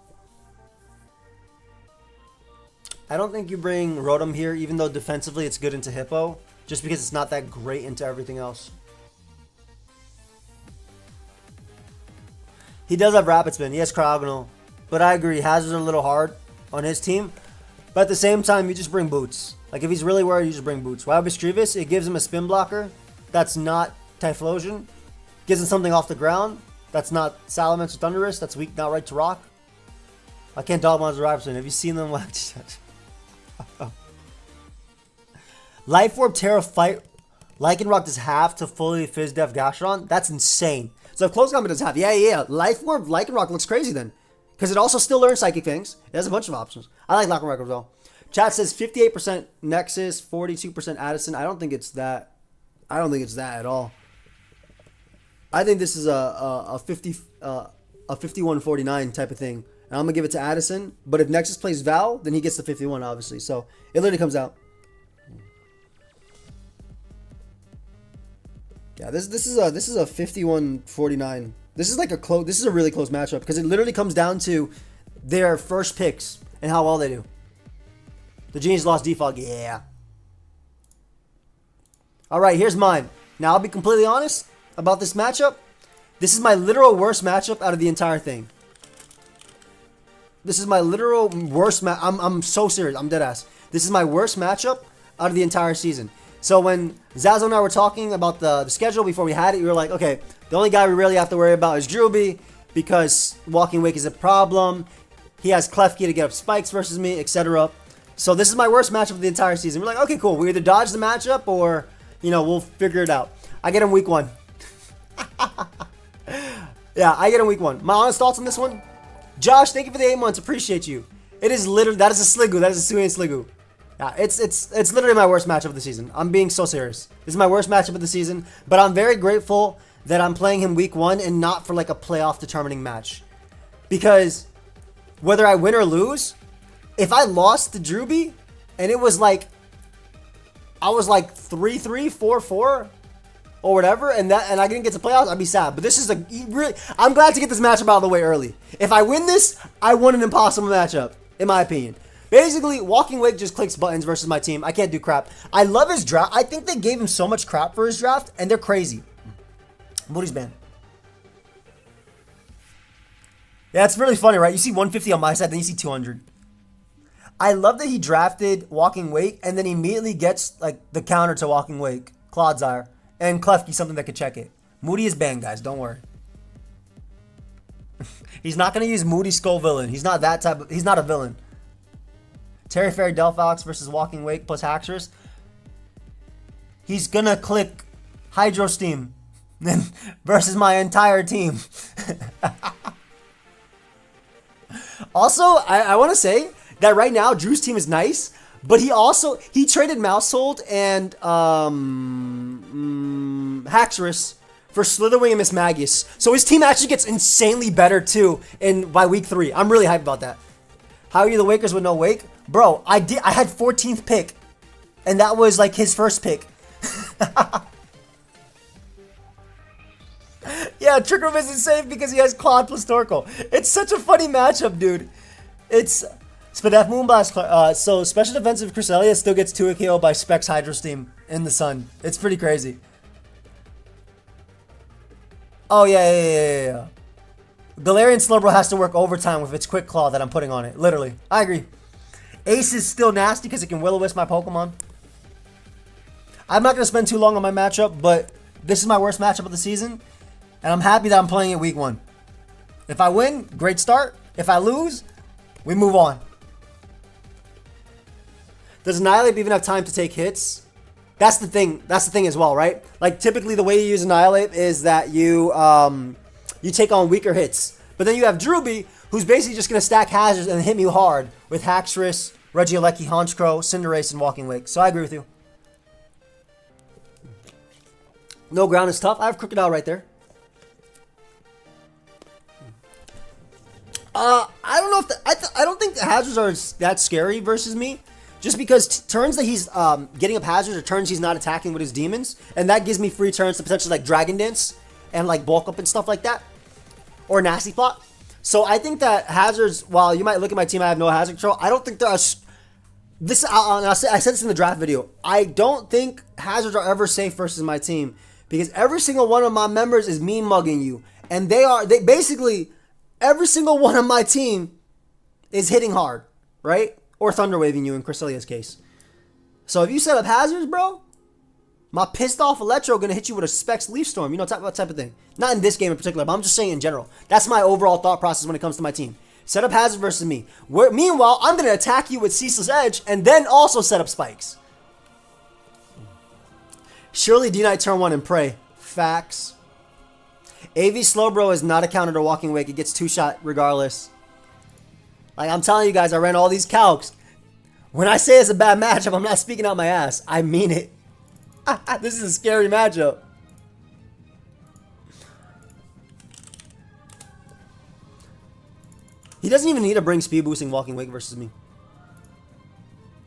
I don't think you bring Rotom here, even though defensively it's good into Hippo. Just because it's not that great into everything else. He does have Rapid Spin. He has Cryogonal. But I agree, Hazards are a little hard on his team. But at the same time, you just bring Boots. Like if he's really worried, you just bring Boots. Why Mischievous? It gives him a spin blocker. That's not Typhlosion. Gives him something off the ground. That's not Salamence or Thundurus. That's weak, not right to rock. I can't dog monster Rapid Spin. Have you seen them? Life Orb, Terra, Fight. Lycanroc does half to fully Fizz Def Gastrodon. That's insane. So if Close Combat does half, yeah. Life Orb, Lycanroc looks crazy then. Because it also still learns Psychic Fangs. It has a bunch of options. I like Lycanroc as well. Chat says 58% Nexus, 42% Addison. I don't think it's that. I don't think it's that at all. I think this is a 51-49 type of thing. And I'm going to give it to Addison. But if Nexus plays Val, then he gets the 51, obviously. So it literally comes out. Yeah, this is a 51-49. This is like a close. This is a really close matchup because it literally comes down to their first picks and how well they do. The Genius lost Defog, yeah. All right, here's mine. Now I'll be completely honest about this matchup. This is my literal worst matchup out of the entire thing. This is my literal worst match. I'm so serious. I'm dead ass. This is my worst matchup out of the entire season. So when Zazo and I were talking about the schedule before we had it, we were like, okay, the only guy we really have to worry about is Drewby because Walking Wake is a problem. He has Klefki to get up spikes versus me, etc. So this is my worst matchup of the entire season. We're like, okay, cool. We either dodge the matchup or, you know, we'll figure it out. I get him week 1. Yeah, I get him week 1. My honest thoughts on this one? Josh, thank you for the 8 months. Appreciate you. It is literally, that is a Sliggoo. That is a Suian Sliggoo. Yeah, it's literally my worst matchup of the season. I'm being so serious. This is my worst matchup of the season, but I'm very grateful that I'm playing him week 1 and not for like a playoff determining match. Because whether I win or lose, if I lost to Drewby and it was like, I was like 3-3, 4-4 or whatever, and I didn't get to playoffs, I'd be sad. But this is a really, I'm glad to get this matchup out of the way early. If I win this, I won an impossible matchup, in my opinion. Basically, Walking Wake just clicks buttons versus my team. I can't do crap. I love his draft. I think they gave him so much crap for his draft, and they're crazy. Moody's banned. Yeah, it's really funny, right? You see 150 on my side, then you see 200. I love that he drafted Walking Wake, and then he immediately gets like the counter to Walking Wake, Clodsire, and Klefki, something that could check it. Moody is banned, guys. Don't worry. He's not going to use Moody Skull Villain. He's not that type of, he's not a villain. Terry Fairy Delphox versus Walking Wake plus Haxorus. He's gonna click Hydro Steam versus my entire team. Also, I want to say that right now Drew's team is nice, but he traded Mousehold and Haxorus for Slitherwing and Mismagius. So his team actually gets insanely better too by week 3. I'm really hyped about that. How are you the Wakers with no Wake? Bro, I had 14th pick, and that was like his first pick. Yeah, Trick Room isn't safe because he has Claude plus Torkoal. It's such a funny matchup, dude. It's Spadef Moonblast. So special defensive Cresselia still gets 2 KO by Specs Hydro Steam in the sun. It's pretty crazy. Oh yeah. Galarian Slowbro has to work overtime with its Quick Claw that I'm putting on it. Literally. I agree. Ace is still nasty because it can Will-O-Wisp my Pokemon. I'm not going to spend too long on my matchup, but this is my worst matchup of the season. And I'm happy that I'm playing it week 1. If I win, great start. If I lose, we move on. Does Annihilate even have time to take hits? That's the thing. That's the thing as well, right? Like typically the way you use Annihilate is that you you take on weaker hits. But then you have Drewby, who's basically just going to stack hazards and hit me hard with Haxorus, Regieleki, Honchkrow, Cinderace, and Walking Wake. So I agree with you. No ground is tough. I have Crocodile right there. I don't know if I don't think the hazards are that scary versus me. Just because turns that he's getting up hazards or turns he's not attacking with his demons. And that gives me free turns to potentially like Dragon Dance and like bulk up and stuff like that. Or Nasty Plot. So I think that hazards, while you might look at my team, I have no hazard control. I don't think there are... I said this in the draft video. I don't think hazards are ever safe versus my team. Because every single one of my members is mean mugging you. And they basically... Every single one of my team is hitting hard. Right? Or Thunder Waving you in Cresselia's case. So if you set up hazards, bro, my pissed off Electro gonna hit you with a Specs Leaf Storm. You know, that type of thing. Not in this game in particular, but I'm just saying in general. That's my overall thought process when it comes to my team. Set up hazard versus me. Meanwhile, I'm gonna attack you with Ceaseless Edge and then also set up spikes. Surely D-Knight turn 1 and pray. Facts. AV Slowbro is not a counter to Walking Wake. It gets 2-shot regardless. Like, I'm telling you guys, I ran all these calcs. When I say it's a bad matchup, I'm not speaking out my ass. I mean it. This is a scary matchup. He doesn't even need to bring speed boosting Walking Wake versus me.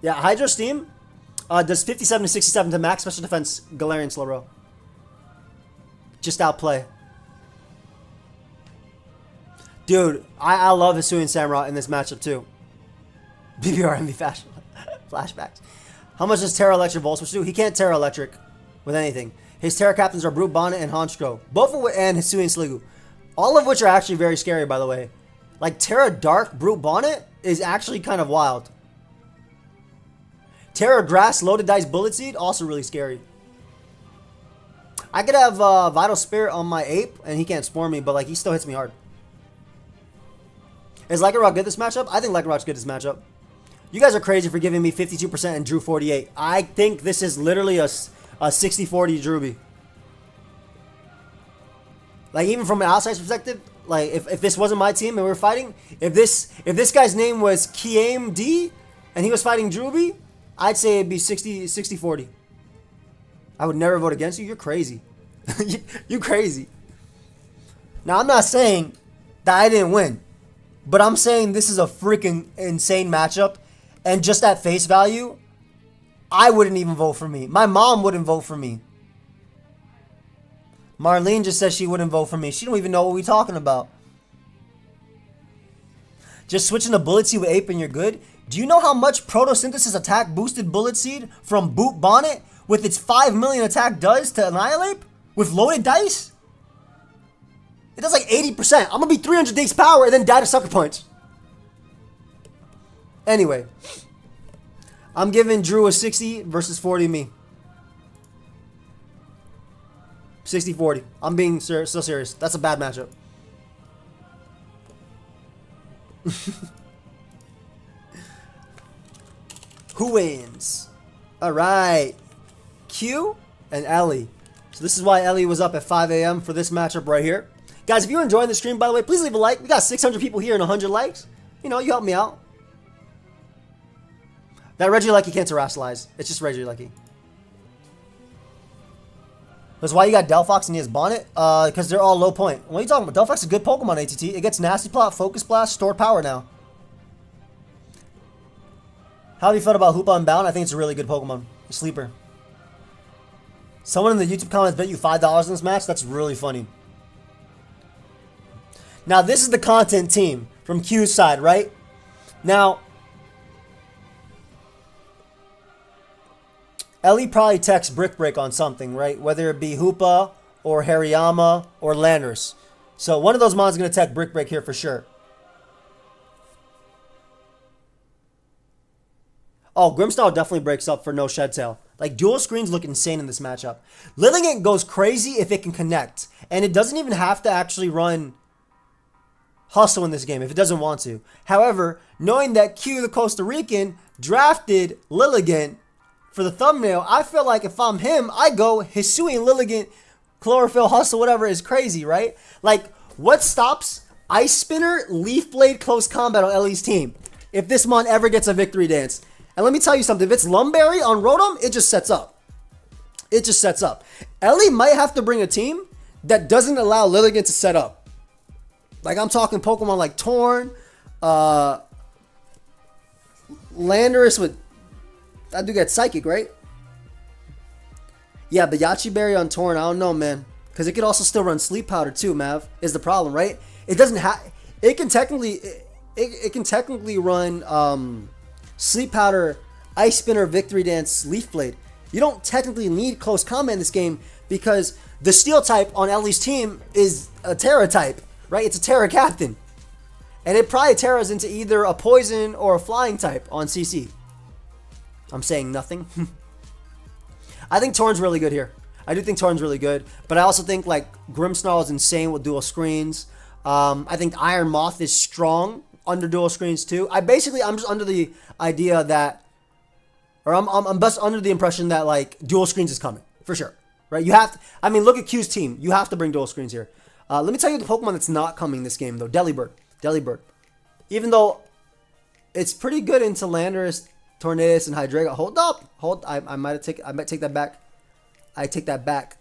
Yeah, Hydro Steam does 57 to 67 to max special defense Galarian Slowbro. Just outplay. Dude, I love Hisuian Samurott in this matchup too. BBR MV fashion. Flashbacks. How much does Terra Electric Volt Switch do? He can't Terra Electric with anything. His Terra Captains are Brute Bonnet and Honchkrow. Both of which, and Hisuian Sliggoo. All of which are actually very scary, by the way. Like, Terra Dark Brute Bonnet is actually kind of wild. Terra Grass Loaded Dice Bullet Seed, also really scary. I could have Vital Spirit on my Ape, and he can't Spore me, but like he still hits me hard. Is Lycanroc good this matchup? I think Lycanroc's good this matchup. You guys are crazy for giving me 52% and Drew 48. I think this is literally a 60-40 Drewby. Like, even from an outside perspective, like if this wasn't my team and we were fighting, if this guy's name was pokeaimMD and he was fighting Drewby, I'd say it'd be 60-40. I would never vote against you. You're crazy. You crazy. Now, I'm not saying that I didn't win. But I'm saying this is a freaking insane matchup. And just at face value, I wouldn't even vote for me. My mom wouldn't vote for me. Marlene just said she wouldn't vote for me. She don't even know what we're talking about. Just switching to Bullet Seed with Ape and you're good. Do you know how much Photosynthesis attack boosted Bullet Seed from Boot Bonnet with its 5 million attack does to Annihilate? With loaded dice? It does like 80%. I'm going to be 300 days power and then die to Sucker Punch. Anyway. I'm giving Drew a 60 versus 40 me. 60-40. I'm being so serious. That's a bad matchup. Who wins? Alright. Q and Ellie. So this is why Ellie was up at 5 a.m. for this matchup right here. Guys, if you're enjoying the stream, by the way, please leave a like. We got 600 people here and 100 likes. You know, you help me out. That Regieleki can't terrestrialize. It's just Regieleki. That's why you got Delphox and he has Bonnet. Because they're all low point. What are you talking about? Delphox is a good Pokemon, ATT. It gets Nasty Plot, Focus Blast, Stored Power now. How have you felt about Hoopa Unbound? I think it's a really good Pokemon. A sleeper. Someone in the YouTube comments bet you $5 in this match? That's really funny. Now, this is the content team from Q's side, right? Now, Ellie probably texts Brick Break on something, right? Whether it be Hoopa or Hariyama or Landorus. So one of those mons is going to tech Brick Break here for sure. Oh, Grimmsnarl definitely breaks up for no Shed Tail. Like, dual screens look insane in this matchup. Lilligant goes crazy if it can connect. And it doesn't even have to actually run Hustle in this game if it doesn't want to. However, knowing that Q, the Costa Rican, drafted Lilligant for the thumbnail, I feel like if I'm him, I go Hisuian Lilligant, Chlorophyll Hustle, whatever is crazy, right? Like, what stops Ice Spinner, Leaf Blade, Close Combat on Ellie's team if this Mon ever gets a victory dance? And let me tell you something, if it's Lumberry on Rotom, it just sets up. It just sets up. Ellie might have to bring a team that doesn't allow Lilligant to set up. Like, I'm talking Pokemon like Torn, Landorus with, I do get Psychic, right? Yeah, but Yachi Berry on Torn, I don't know, man. Because it could also still run Sleep Powder too, Mav, is the problem, right? It doesn't have, it can technically, it can technically run Sleep Powder, Ice Spinner, Victory Dance, Leaf Blade. You don't technically need Close Combat in this game because the Steel type on Ellie's team is a Terra type, right? It's a Terra Captain. And it probably Terras into either a Poison or a Flying type on CC. I'm saying nothing. I think Torn's really good here. I do think Torn's really good. But I also think, like, Grimmsnarl is insane with dual screens. I think Iron Moth is strong under dual screens too. I'm just under the idea that, or I'm just under the impression that, like, dual screens is coming for sure, right? You have to, I mean, look at Q's team. You have to bring dual screens here. Let me tell you the Pokemon that's not coming this game though. Delibird. Even though it's pretty good into Landorus, Tornadus, and Hydreigon. Hold up. I might take that back. I take that back.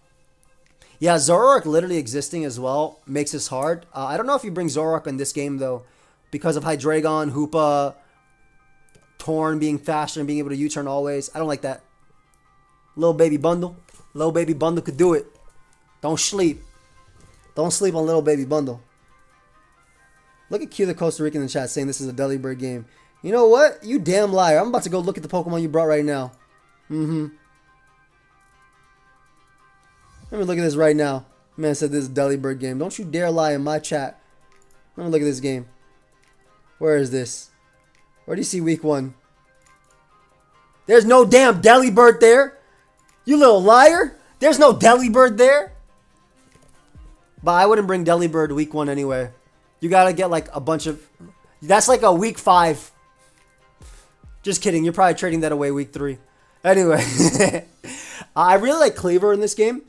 Yeah, Zoroark literally existing as well makes this hard. I don't know if you bring Zoroark in this game though, because of Hydreigon, Hoopa, Torn being faster and being able to U-turn always. I don't like that. Little baby bundle. Little baby bundle could do it. Don't sleep. Don't sleep on little baby bundle. Look at Q the Costa Rican in the chat saying this is a Delibird game. You know what? You damn liar. I'm about to go look at the Pokemon you brought right now. Let me look at this right now. Man said this is a Delibird game. Don't you dare lie in my chat. Let me look at this game. Where is this? Where do you see week 1? There's no damn Delibird there. You little liar. There's no Delibird there. But I wouldn't bring Delibird week 1 anyway. You gotta get like a bunch of... That's like a week 5. Just kidding. You're probably trading that away week 3. Anyway. I really like Cleaver in this game.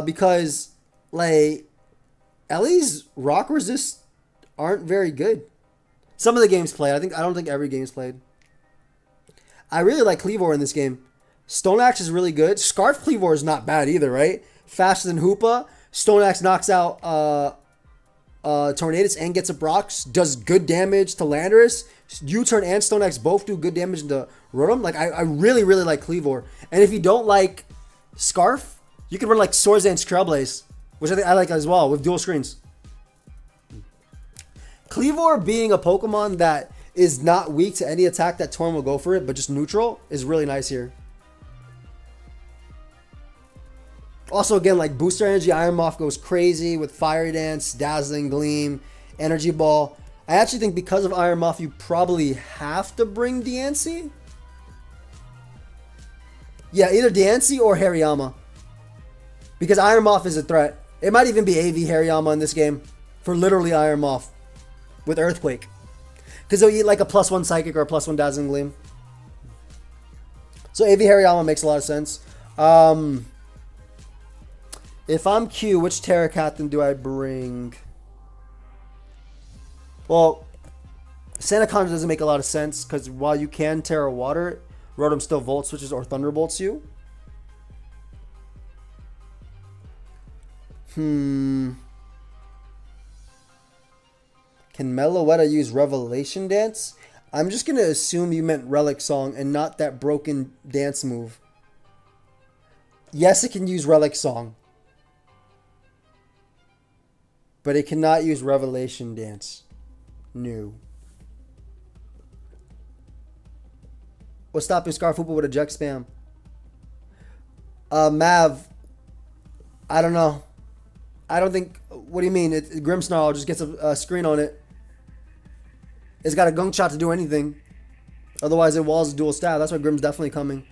Because, like, Ellie's rock resist aren't very good. Some of the games played. I don't think every game's played. I really like Cleavor in this game. Stone Axe is really good. Scarf Cleavor is not bad either, right? Faster than Hoopa. Stone Axe knocks out Tornadus and gets a Brox. Does good damage to Landorus. U-turn and Stone Axe both do good damage to Rotom. Like, I really, really like Cleavor. And if you don't like Scarf, you can run like Swordsdance Trailblaze, which I think I like as well with dual screens. Cleavor being a Pokemon that is not weak to any attack that Torn will go for it, but just neutral, is really nice here. Also, again, like Booster Energy, Iron Moth goes crazy with Fiery Dance, Dazzling Gleam, Energy Ball. I actually think because of Iron Moth, you probably have to bring Diancie. Yeah, either Diancie or Hariyama. Because Iron Moth is a threat. It might even be AV Hariyama in this game for literally Iron Moth with Earthquake. Because they'll eat like a +1 Psychic or a +1 Dazzling Gleam. So AV Hariyama makes a lot of sense. If I'm Q, which Terra Captain do I bring? Well, Sandaconda doesn't make a lot of sense because while you can Terra Water, Rotom still Volt Switches or Thunderbolts you. Can Meloetta use Revelation Dance? I'm just going to assume you meant Relic Song and not that broken dance move. Yes, it can use Relic Song. But it cannot use Revelation Dance. No. What's stopping Scarfoopa with eject spam? Mav. I don't know. I don't think... What do you mean? Grimmsnarl just gets a screen on it. It's got a gunk shot to do anything. Otherwise, it walls a dual stab. That's why Grimm's definitely coming.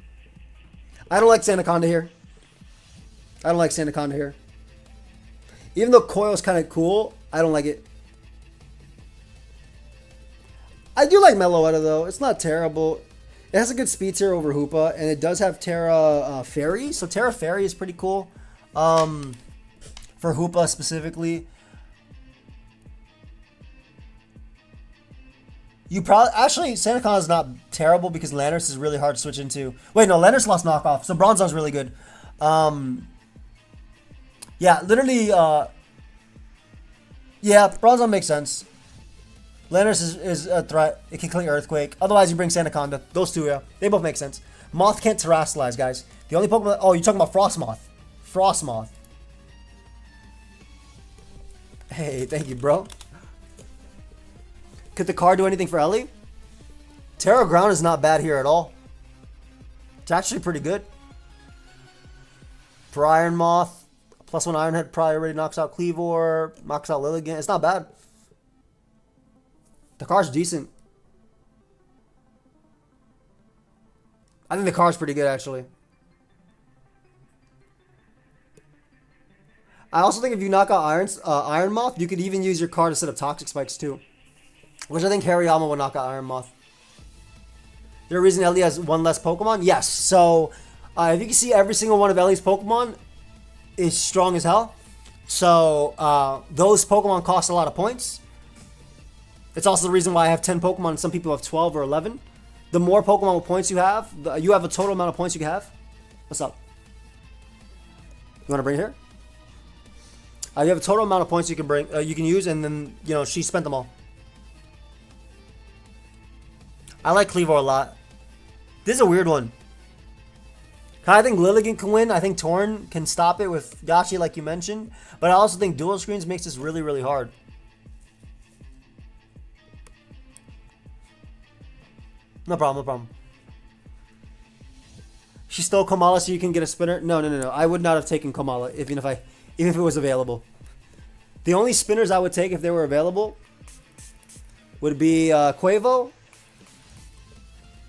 I don't like Sandaconda here. Even though Coil's kind of cool, I don't like it. I do like Meloetta, though. It's not terrible. It has a good speed tier over Hoopa, and it does have Terra Fairy. So Terra Fairy is pretty cool. For Hoopa specifically. You probably actually Sandaconda is not terrible because Landorus is really hard to switch into. Wait, no, Landorus lost knockoff, so Bronzong's really good. Yeah, literally. Yeah, Bronzong makes sense. Landorus is a threat. It can clear Earthquake. Otherwise, you bring Sandaconda. Those two, yeah, they both make sense. Moth can't terrestrialize, guys. The only Pokemon. Oh, you're talking about Frostmoth. Frostmoth. Hey, thank you, bro. Could the card do anything for Ellie? Terra Ground is not bad here at all. It's actually pretty good. For Iron Moth, +1 Iron Head probably already knocks out Cleavor, knocks out Lilligant. It's not bad. The card's decent. I think the card's pretty good, actually. I also think if you knock out Iron Moth, you could even use your card instead of Toxic Spikes, too. Which I think Hariyama would knock out Iron Moth. Is there a reason Ellie has one less Pokemon? Yes. So, if you can see, every single one of Ellie's Pokemon is strong as hell. So, those Pokemon cost a lot of points. It's also the reason why I have 10 Pokemon and some people have 12 or 11. The more Pokemon with points you have a total amount of points you can have. What's up? You want to bring it here? You have a total amount of points you can bring, you can use, and then, you know, she spent them all. I like Cleavor a lot. This is a weird one. I think Lilligant can win. I think Torn can stop it with Gachi, like you mentioned. But I also think Dual Screens makes this really, really hard. No problem, no problem. She stole Komala so you can get a spinner? No. I would not have taken Komala even if it was available. The only spinners I would take if they were available would be Quavo,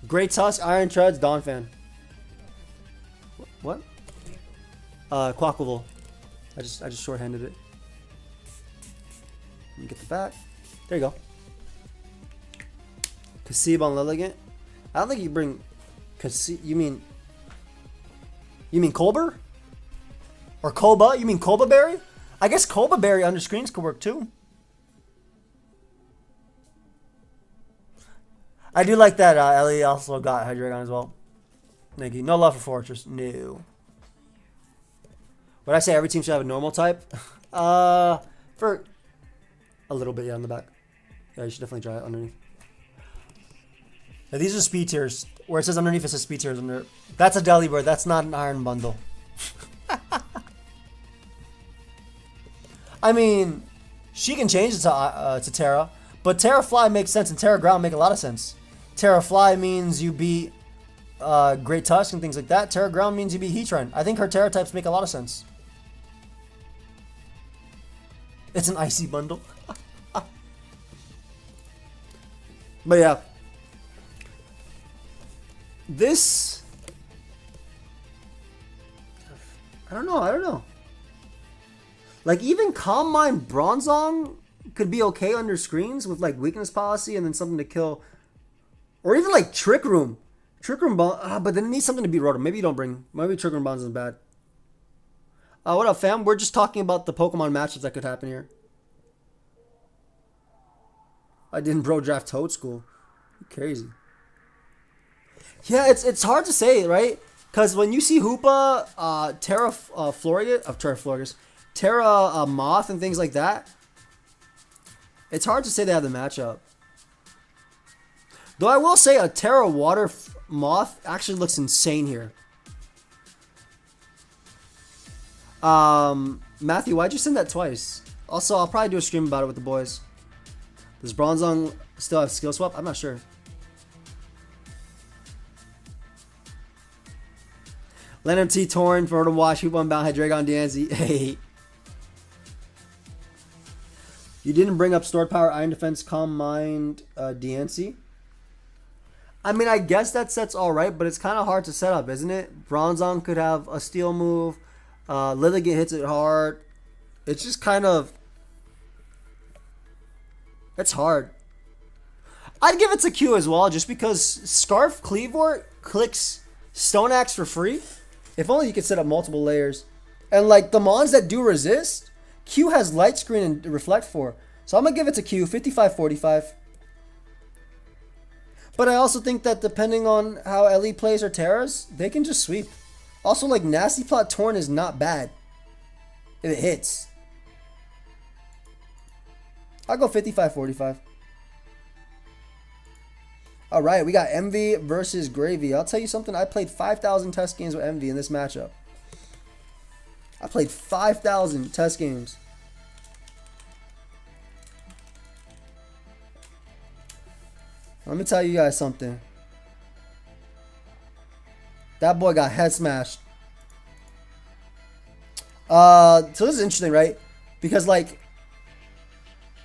Great Tusk, Iron Treads, Donphan. What? Quackleval. I just shorthanded it. Let me get the back. There you go. Kasib on Lilligant. I don't think you bring Kasib. You mean Colbur? Or Kolba? You mean Kolba Berry? I guess Kolba Berry under screens could work too. I do like that Ellie also got Hydreigon as well. Thank you. No love for Fortress. No. Would I say every team should have a normal type? For a little bit, yeah, on the back. Yeah, you should definitely try it underneath. Now, these are speed tiers. Where it says underneath, it says speed tiers under. That's a Delibird. That's not an Iron Bundle. I mean, she can change it to Terra, but Terra Fly makes sense and Terra Ground make a lot of sense. Terra Fly means you beat Great Tusk and things like that. Terra Ground means you beat Heatran. I think her Terra types make a lot of sense. It's an icy bundle. But yeah. This... I don't know. Like, even Calm Mind Bronzong could be okay under screens with, like, Weakness Policy and then something to kill. Or even, like, Trick Room. Trick Room, but then it needs something to beat Rotom. Maybe you don't bring... Maybe Trick Room Bonds is bad. What up, fam? We're just talking about the Pokemon matchups that could happen here. I didn't bro draft Toad School. Crazy. Yeah, it's hard to say, right? Because when you see Hoopa, Terra Florges, Terra Moth and things like that, it's hard to say they have the matchup. Though I will say a Terra Water Moth actually looks insane here. Matthew, why'd you send that twice? Also, I'll probably do a stream about it with the boys. Does Bronzong still have skill swap? I'm not sure. Lennon T. Torn, for Rotom Wash, Hoop Unbound, Hydreigon, Diancie. Hey. You didn't bring up Stored Power, Iron Defense, Calm Mind, Diancie. I mean, I guess that set's alright, but it's kind of hard to set up, isn't it? Bronzong could have a Steel move. Lilligant hits it hard. It's just kind of... It's hard. I'd give it to Q as well, just because Scarf Cleavor clicks Stone Axe for free. If only you could set up multiple layers. And like the mons that do resist, Q has Light Screen and Reflect for. So I'm going to give it to Q, 55-45. But I also think that depending on how Ellie plays her Terras, they can just sweep. Also, like, Nasty Plot Torn is not bad if it hits. I'll go 55-45. All right, we got MV versus Gravy. I'll tell you something. I played 5,000 test games with MV in this matchup. I played 5,000 test games. Let me tell you guys something. That boy got head smashed. So this is interesting, right? Because, like,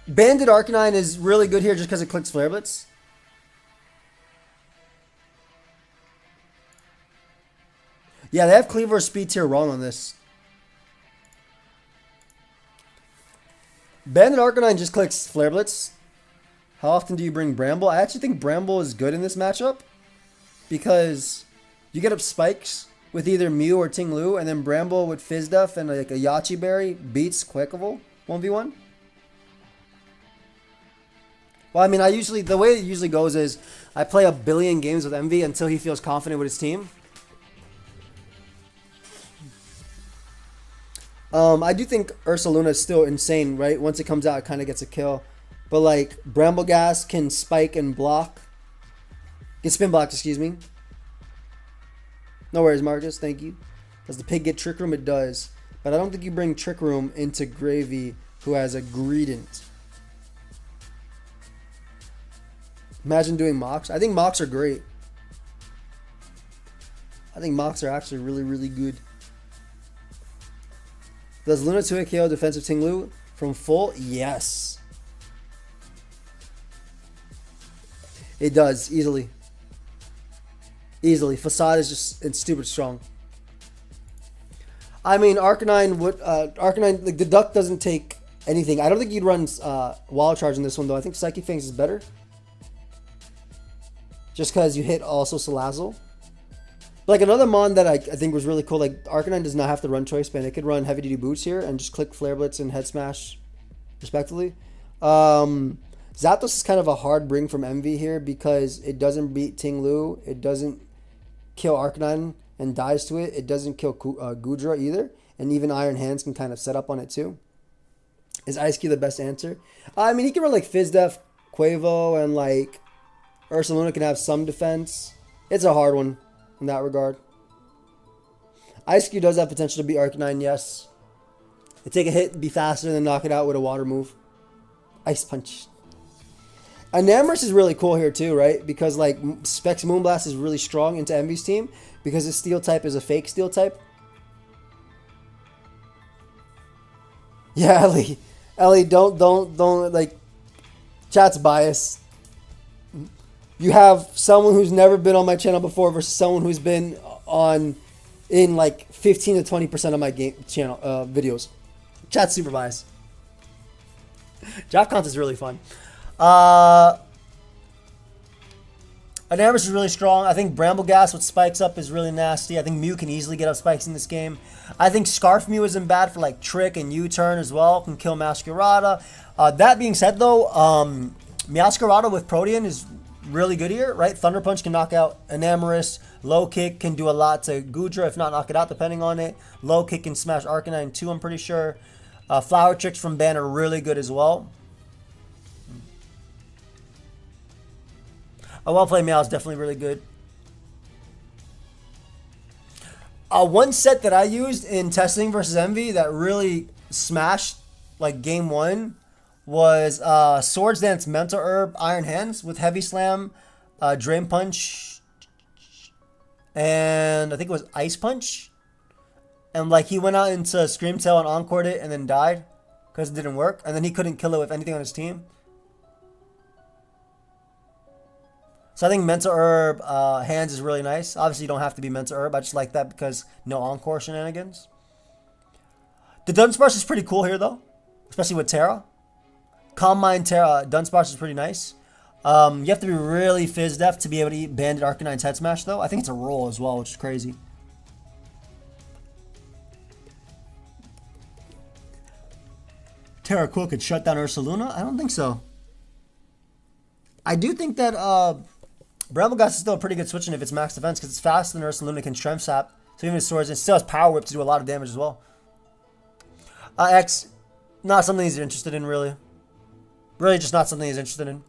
Bandit Arcanine is really good here just because it clicks Flare Blitz. Yeah, they have Cleaver speed tier wrong on this. Bandit Arcanine just clicks Flare Blitz. How often do you bring Bramble? I actually think Bramble is good in this matchup because you get up spikes with either Mew or Ting Lu, and then Bramble with Fizzdef and like a Yachi Berry beats Quackable 1v1. Well, I mean, the way it usually goes is I play a billion games with MV until he feels confident with his team. I do think Ursaluna is still insane, right? Once it comes out, it kind of gets a kill. But, like, Brambleghast can spike and block. Get spin blocked, excuse me. No worries, Marcus. Thank you. Does the pig get Trick Room? It does. But I don't think you bring Trick Room into Gravy, who has a Greedent. Imagine doing Mox. I think Mox are great. I think Mox are actually really, really good. Does Luna 2 KO defensive Ting Lu from full? Yes. It does, easily. Easily. Facade is just, it's stupid strong. I mean, Arcanine would, Arcanine, like, the Duck doesn't take anything. I don't think you'd run Wild Charge in this one, though. I think Psychic Fangs is better. Just because you hit also Salazzle. Like, another mon that I think was really cool, like, Arcanine does not have to run Choice Band. It could run Heavy Duty Boots here and just click Flare Blitz and Head Smash, respectively. Zapdos is kind of a hard bring from MV here because it doesn't beat Ting Lu. It doesn't kill Arcanine and dies to it. It doesn't kill Goodra either. And even Iron Hands can kind of set up on it too. Is Ice Cube the best answer? I mean, he can run like Fizzdef, Quavo, and like Ursaluna can have some defense. It's a hard one in that regard. Ice Cube does have potential to beat Arcanine, yes. It take a hit, be faster, than knock it out with a water move. Ice Punch. Enamorus is really cool here too, right? Because like Specs Moonblast is really strong into Envy's team because his Steel type is a fake Steel type. Yeah, Ellie, don't like, chat's bias. You have someone who's never been on my channel before versus someone who's been in like 15 to 20% of my game channel videos. Chat's super biased. Draft content is really fun. Enamorus is really strong. I think Brambleghast with spikes up is really nasty. I think Mew can easily get up spikes in this game. I think Scarf Mew isn't bad for like Trick and U-Turn as well. Can kill Masquerada. That being said though, Masquerada with Protean is really good here, right? Thunder Punch can knock out Enamorus. Low Kick can do a lot to Goodra, if not knock it out, depending on it. Low Kick can smash Arcanine too, I'm pretty sure. Flower Tricks from Ban are really good as well. A well-played Meow is definitely really good. One set that I used in testing versus Envy that really smashed like game one was Swords Dance, Mental Herb, Iron Hands with Heavy Slam, Drain Punch, and I think it was Ice Punch. And like he went out into Scream Tail and encored it and then died because it didn't work. And then he couldn't kill it with anything on his team. So I think Mental Herb Hands is really nice. Obviously, you don't have to be Mental Herb. I just like that because no Encore shenanigans. The Dunsparce is pretty cool here, though. Especially with Terra. Calm Mind Terra Dunsparce is pretty nice. You have to be really phys def to be able to eat Bandit Arcanine's Head Smash, though. I think it's a roll as well, which is crazy. Terra Quill could shut down Ursaluna? I don't think so. I do think that Brambleghast is still a pretty good switch in if it's max defense because it's faster than Ursaluna can Strength Sap. So even if Swords, it still has Power Whip to do a lot of damage as well. X, not something he's interested in, really. Really just not something he's interested in.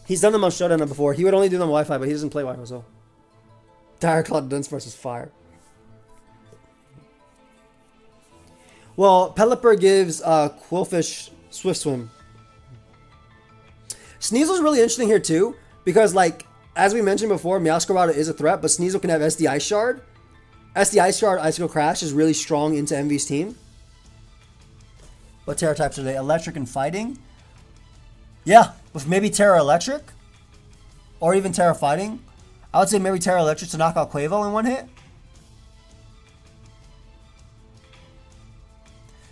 He's done them on Showdown before. He would only do them on Wi-Fi, but he doesn't play Wi-Fi, so. Dire Claw Dunsparce is fire. Well, Pelipper gives Quillfish Swift Swim. Sneasel's really interesting here too, because like, as we mentioned before, Meowscarada is a threat, but Sneasel can have SD Ice Shard. SD Ice Shard, Icicle Crash is really strong into Envy's team. What Terra types are they? Electric and Fighting? Yeah, with maybe Terra Electric. Or even Terra Fighting. I would say maybe Terra Electric to knock out Quavo in one hit.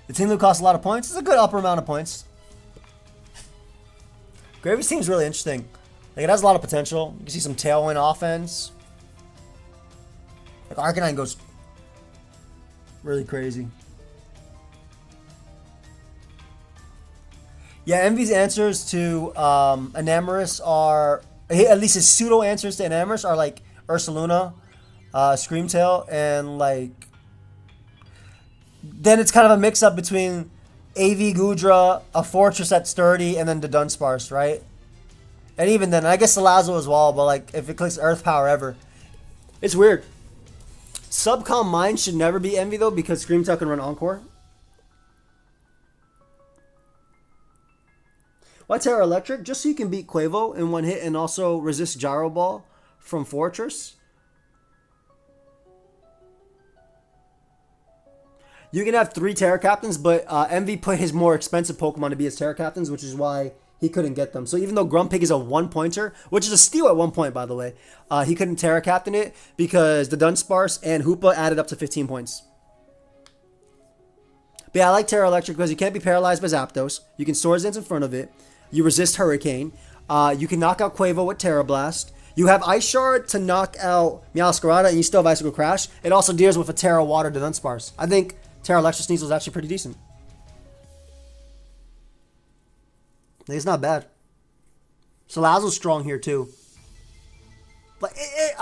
The Ting Lu costs a lot of points. It's a good upper amount of points. Gravy's team's really interesting. Like, it has a lot of potential. You can see some Tailwind offense. Like, Arcanine goes really crazy. Yeah, Envy's answers to Enamorus are, at least his pseudo answers to Enamorus are like Ursaluna, Screamtail, and like, then it's kind of a mix up between AV Gudra, a Fortress at Sturdy, and then the Dunsparce, right? And even then, I guess Salazzle as well, but like, if it clicks Earth Power ever. It's weird. Subcom Mine should never be Envy though, because Screamtail can run Encore. Why Terra Electric? Just so you can beat Quavo in one hit and also resist Gyro Ball from Fortress. You can have 3 Terra Captains, but Envy put his more expensive Pokemon to be his Terra Captains, which is why he couldn't get them. So even though Grumpig is a 1-pointer, which is a steal at 1 point, by the way, he couldn't Terra Captain it because the Dunsparce and Hoopa added up to 15 points. But yeah, I like Terra Electric because you can't be paralyzed by Zapdos. You can Swords Dance in front of it. You resist Hurricane. You can knock out Quavo with Terra Blast. You have Ice Shard to knock out Meowscarada, and you still have Icicle Crash. It also deals with a Terra Water to Dunsparce. I think Terra Electric Sneasel is actually pretty decent. I think it's not bad. Salazzle's strong here too. But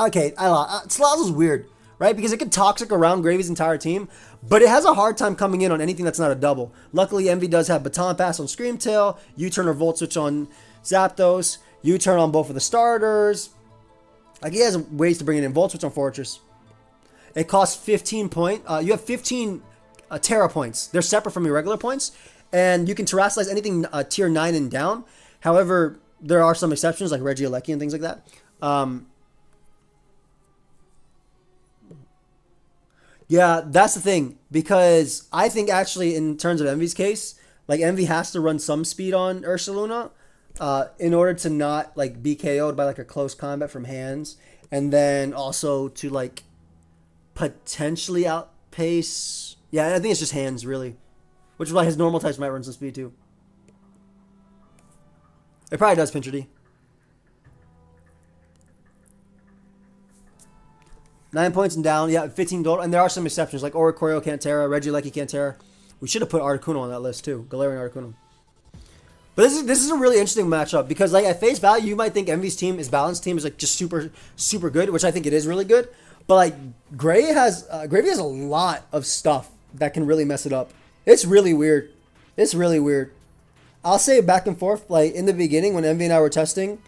okay, Salazzle's weird, right? Because it can Toxic around Gravy's entire team, but it has a hard time coming in on anything that's not a double. Luckily, Envy does have Baton Pass on Screamtail, U-turn or Volt Switch on Zapdos, U-turn on both of the starters. Like, he has ways to bring it in. Volt Switch on Fortress. It costs 15 points. You have 15 Terra points. They're separate from your regular points, and you can Terrasilize anything tier 9 and down. However, there are some exceptions, like Regieleki and things like that. Yeah, that's the thing, because I think actually in terms of Envy's case, like Envy has to run some speed on Ursaluna in order to not like be KO'd by like a close combat from hands, and then also to like potentially outpace. Yeah, I think it's just hands really, which is why his normal types might run some speed too. It probably does, Pincher D. 9 points and down, yeah, 15 total, and there are some exceptions, like Oricorio can't Terra, Regieleki can't Terra. We should have put Articuno on that list too, Galarian Articuno. But this is a really interesting matchup, because like at face value, you might think Envy's team, his balanced team, is like just super good, which I think it is really good. But like Gravy has a lot of stuff that can really mess it up. It's really weird. It's really weird. I'll say back and forth, like in the beginning when Envy and I were testing,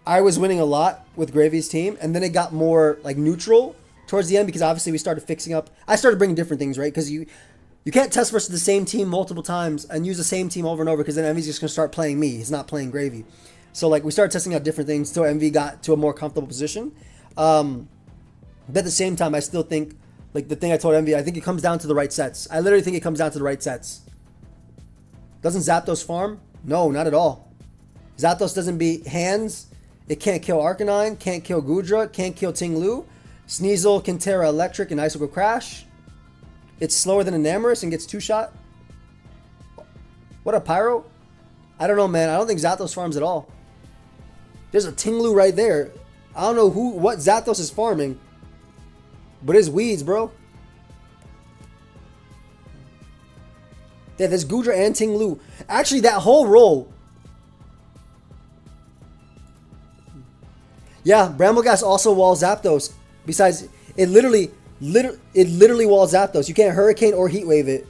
I was winning a lot with Gravy's team, and then it got more like neutral towards the end, because obviously we started fixing up. I started bringing different things, right? Because you can't test versus the same team multiple times and use the same team over and over, because then Envy's just going to start playing me. He's not playing Gravy. So like we started testing out different things until Envy got to a more comfortable position. But at the same time, I still think, like the thing I told Envy, I think it comes down to the right sets. I literally think it comes down to the right sets. Doesn't Zapdos farm? No, not at all. Zapdos doesn't beat hands. It can't kill Arcanine, can't kill Gudra, can't kill Ting Lu. Sneasel can Terra Electric and Icicle Crash. It's slower than Enamorus and gets 2-shot. What a Pyro? I don't know, man. I don't think Zapdos farms at all. There's a Tinglu right there. I don't know what Zapdos is farming, but it's weeds, bro. Yeah, there's Goodra and Tinglu. Actually, that whole row. Yeah, Brambleghast also walls Zapdos. Besides, it literally walls Zapdos. You can't Hurricane or Heat Wave it.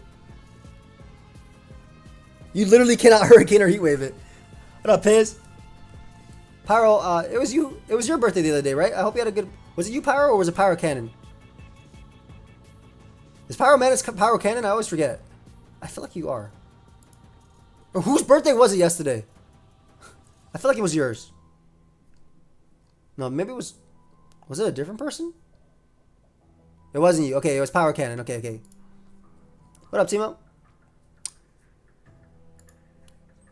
You literally cannot Hurricane or Heat Wave it. What up, Piz? Pyro, it was you. It was your birthday the other day, right? I hope you had a good. Was it you, Pyro, or was it Pyro Cannon? Is Pyro Mantis Pyro Cannon? I always forget. I feel like you are. Or whose birthday was it yesterday? I feel like it was yours. No, maybe it was. Was it a different person? It wasn't you. Okay, it was Pyro Cannon. Okay. What up, Timo?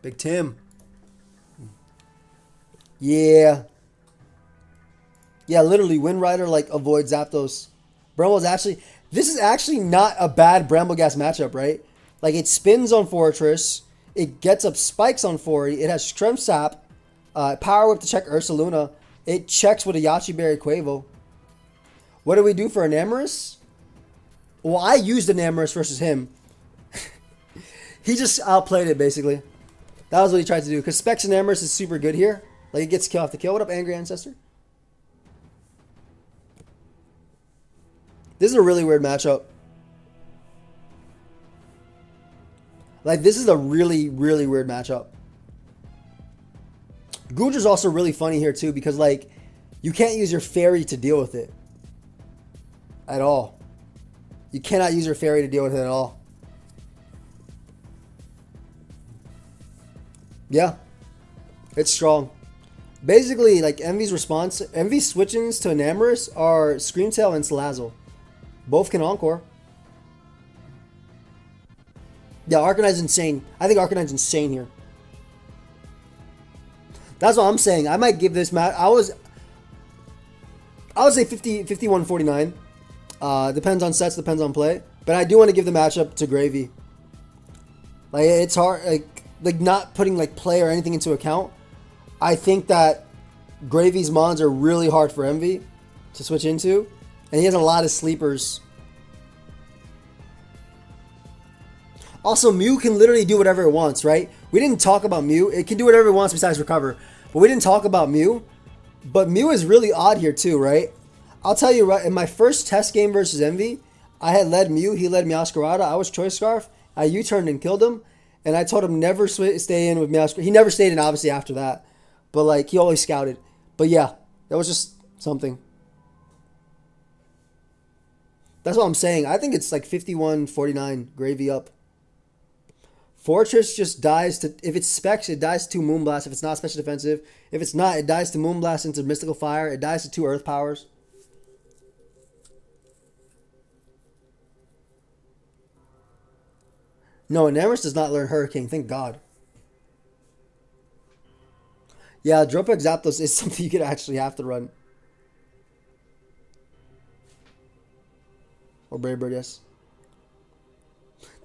Big Tim. Yeah. Yeah, literally, Wind Rider, like, avoids Zapdos. Bramble's actually... This is actually not a bad Brambleghast matchup, right? Like, it spins on Fortress. It gets up spikes on Fori. It has Strength Sap. Power Whip to check Ursaluna. It checks with a Yachi Berry Quavo. What do we do for Enamorous? Well, I used Enamorous versus him. He just outplayed it, basically. That was what he tried to do. Because Specs Enamorous is super good here. Like, it gets kill after kill. What up, Angry Ancestor? This is a really weird matchup. Like, this is a really, really weird matchup. Goodra's also really funny here, too, because, like, you can't use your Fairy to deal with it. At all. You cannot use your Fairy to deal with it at all. Yeah. It's strong. Basically, like, Envy's response, Envy's switch-ins to Enamorous are Screamtail and Salazzle. Both can Encore. Yeah, Arcanine's insane. I think Arcanine's insane here. That's what I'm saying. I might give this match... I would say 51-49. Depends on sets, depends on play. But I do want to give the matchup to Gravy. Like, it's hard... Like not putting, like, play or anything into account. I think that Gravy's mons are really hard for Envy to switch into. And he has a lot of sleepers. Also, Mew can literally do whatever it wants, right? We didn't talk about Mew. It can do whatever it wants besides recover. But we didn't talk about Mew. But Mew is really odd here too, right? I'll tell you right, in my first test game versus Envy, I had led Mew. He led Meowscarada. I was Choice Scarf. I U-turned and killed him. And I told him never stay in with Meowscarada. He never stayed in, obviously, after that. But, like, he always scouted. But, yeah, that was just something. That's what I'm saying. I think it's, like, 51-49, Gravy up. Fortress just dies to... If it's Specs, it dies to Moonblast. If it's not Special Defensive. If it's not, it dies to Moonblast into Mystical Fire. It dies to 2 Earth Powers. No, Enamorous does not learn Hurricane. Thank God. Yeah, Dropek Zapdos is something you could actually have to run. Or Brave Bird, yes.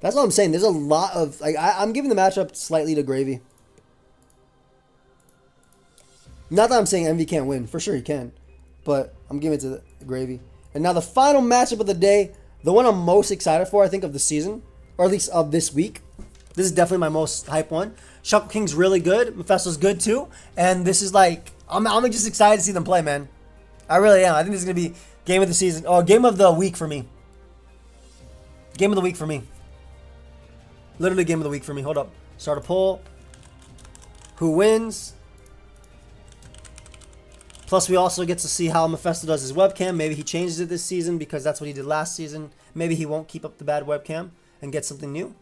That's what I'm saying. There's a lot of... Like, I'm giving the matchup slightly to Gravy. Not that I'm saying Envy can't win. For sure he can. But I'm giving it to Gravy. And now the final matchup of the day. The one I'm most excited for, I think, of the season. Or at least of this week. This is definitely my most hype one. Shuckle King's really good. Mephisto's good too. And this is like... I'm just excited to see them play, man. I really am. I think this is going to be game of the season. Or game of the week for me. Game of the week for me. Literally game of the week for me. Hold up. Start a poll. Who wins? Plus, we also get to see how Mephisto does his webcam. Maybe he changes it this season because that's what he did last season. Maybe he won't keep up the bad webcam and get something new.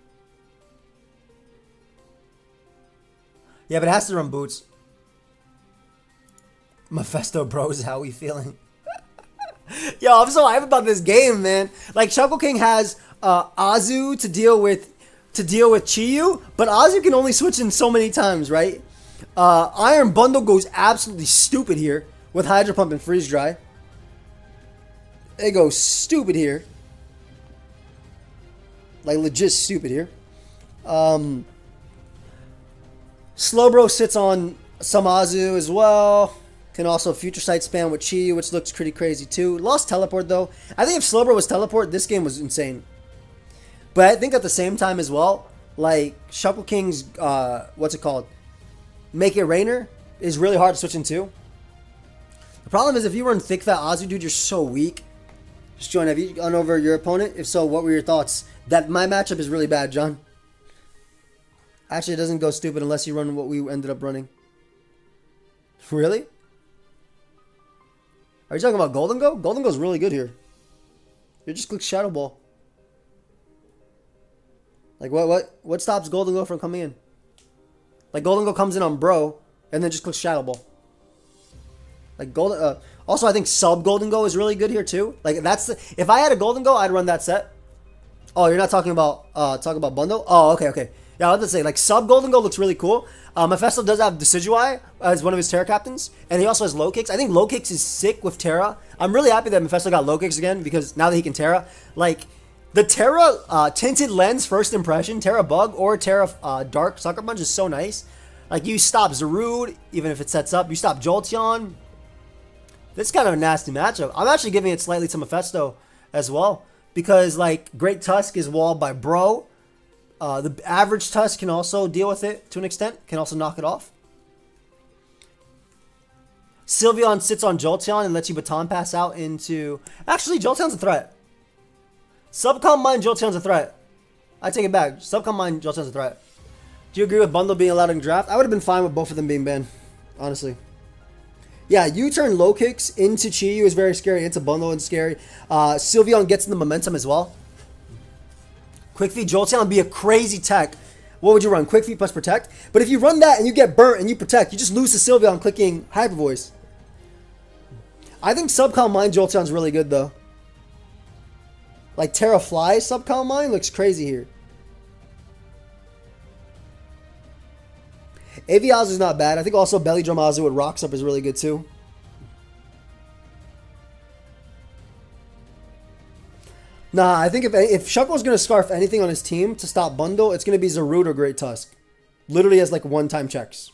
Yeah, but it has to run boots. Mephisto bros, how we feeling? Yo, I'm so hyped about this game, man. Like, Shuckle King has Azu to deal with Chiyu, but Azu can only switch in so many times, right? Iron Bundle goes absolutely stupid here with Hydro Pump and Freeze Dry. It goes stupid here. Like, legit stupid here. Slowbro sits on Some Azu as well. Can also future sight spam with Chi, which looks pretty crazy too. Lost teleport though. I think if Slowbro was teleport, this game was insane. But I think at the same time as well, like Shuckle King's what's it called? Make It Rainer is really hard to switch into. The problem is if you run thick fat Azu, dude, you're so weak. Just John, have you gone over your opponent? If so, what were your thoughts? That my matchup is really bad, John. Actually, it doesn't go stupid unless you run what we ended up running. Really? Are you talking about Golden Go? Golden Go's really good here. You just click Shadow Ball. Like what stops Golden Go from coming in? Like Golden Go comes in on Bro and then just clicks Shadow Ball. Like Golden also I think sub Golden Go is really good here too. Like that's if I had a Golden Go, I'd run that set. Oh, you're not talking about bundle? Oh, okay. Yeah, I was gonna say like sub Golden Go looks really cool. Mephisto does have Decidueye as one of his Terra captains, and he also has low kicks. I think low kicks is sick with Terra. I'm really happy that Mephisto got low kicks again because now that he can Terra, like the Terra tinted lens first impression, Terra bug or Terra dark sucker punch is so nice. Like you stop Zarude even if it sets up. You stop Jolteon. This is kind of a nasty matchup. I'm actually giving it slightly to Mephisto as well because like Great Tusk is walled by Bro. The average Tusk can also deal with it to an extent, can also knock it off. Sylveon sits on Jolteon and lets you baton pass out into... Actually, Jolteon's a threat. Subcom Mine, Jolteon's a threat. I take it back. Subcom Mine, Jolteon's a threat. Do you agree with Bundle being allowed in draft? I would have been fine with both of them being banned, honestly. Yeah, U-turn low kicks into Chi is very scary. Into Bundle is scary. Sylveon gets in the momentum as well. Quick Feed Jolteon would be a crazy tech. What would you run? Quick Feed plus Protect? But if you run that and you get burnt and you Protect, you just lose to Sylveon clicking Hyper Voice. I think Subcom Mine Jolteon's really good though. Like Terra Fly Subcom Mine looks crazy here. Aviazu is not bad. I think also Belly Drum Azu with Rocks Up is really good too. Nah, I think if Shuckle's going to scarf anything on his team to stop Bundle, it's going to be Zarude or Great Tusk. Literally has like one-time checks.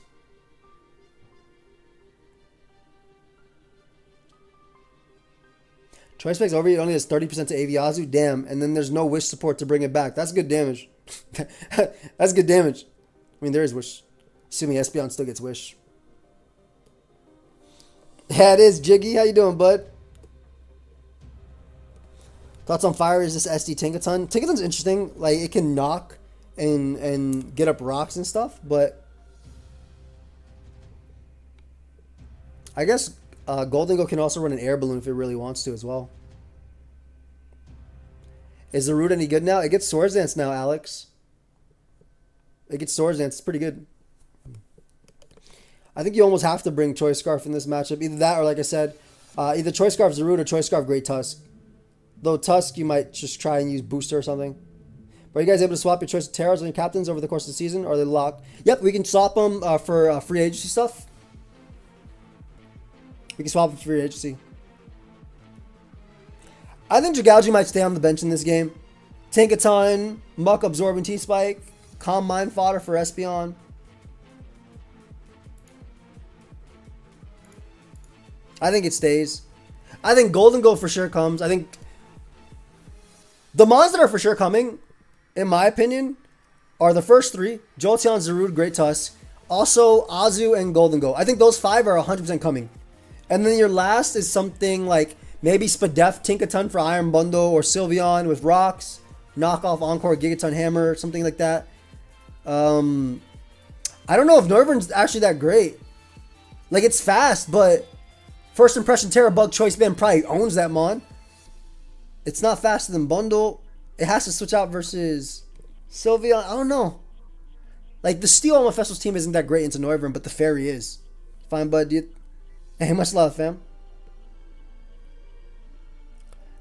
Choice Specs over, it only has 30% to Aviazu. Damn, and then there's no Wish support to bring it back. That's good damage. That's good damage. I mean, there is Wish. Assuming Espeon still gets Wish. Yeah, it is, Jiggy. How you doing, bud? Thoughts on Fire is this SD Tinkaton. Tinkaton's interesting. Like, it can knock and get up rocks and stuff, but I guess Golden Go can also run an air balloon if it really wants to as well. Is the root any good now? It gets Swords Dance now, Alex. It gets Swords Dance. It's pretty good. I think you almost have to bring Choice Scarf in this matchup. Either that or, like I said, either Choice Scarf Zarude or Choice Scarf Great Tusk. Though Tusk, you might just try and use Booster or something. But are you guys able to swap your choice of Terras on your captains over the course of the season? Or are they locked? Yep, we can swap them for free agency stuff. We can swap them for free agency. I think Dragalge might stay on the bench in this game. Tinkaton, Muck Absorbing T-Spike, Calm Mind Fodder for Espeon. I think it stays. I think Golden Go for sure comes. I think the mons that are for sure coming, in my opinion, are the first three. Jolteon, Zarude, Great Tusk. Also, Azu and Golden Go. I think those five are 100% coming. And then your last is something like maybe Spadef, Tinkaton for Iron Bundle, or Sylveon with Rocks. Knockoff Encore, Gigaton Hammer, something like that. I don't know if Noivern's actually that great. Like, it's fast, but first impression Terra Bug Choice Band probably owns that mon. It's not faster than Bundle. It has to switch out versus Sylveon. I don't know. Like, the Steel on Mephisto's team isn't that great into Noivern, but the Fairy is. Fine, bud. Hey, much love, fam.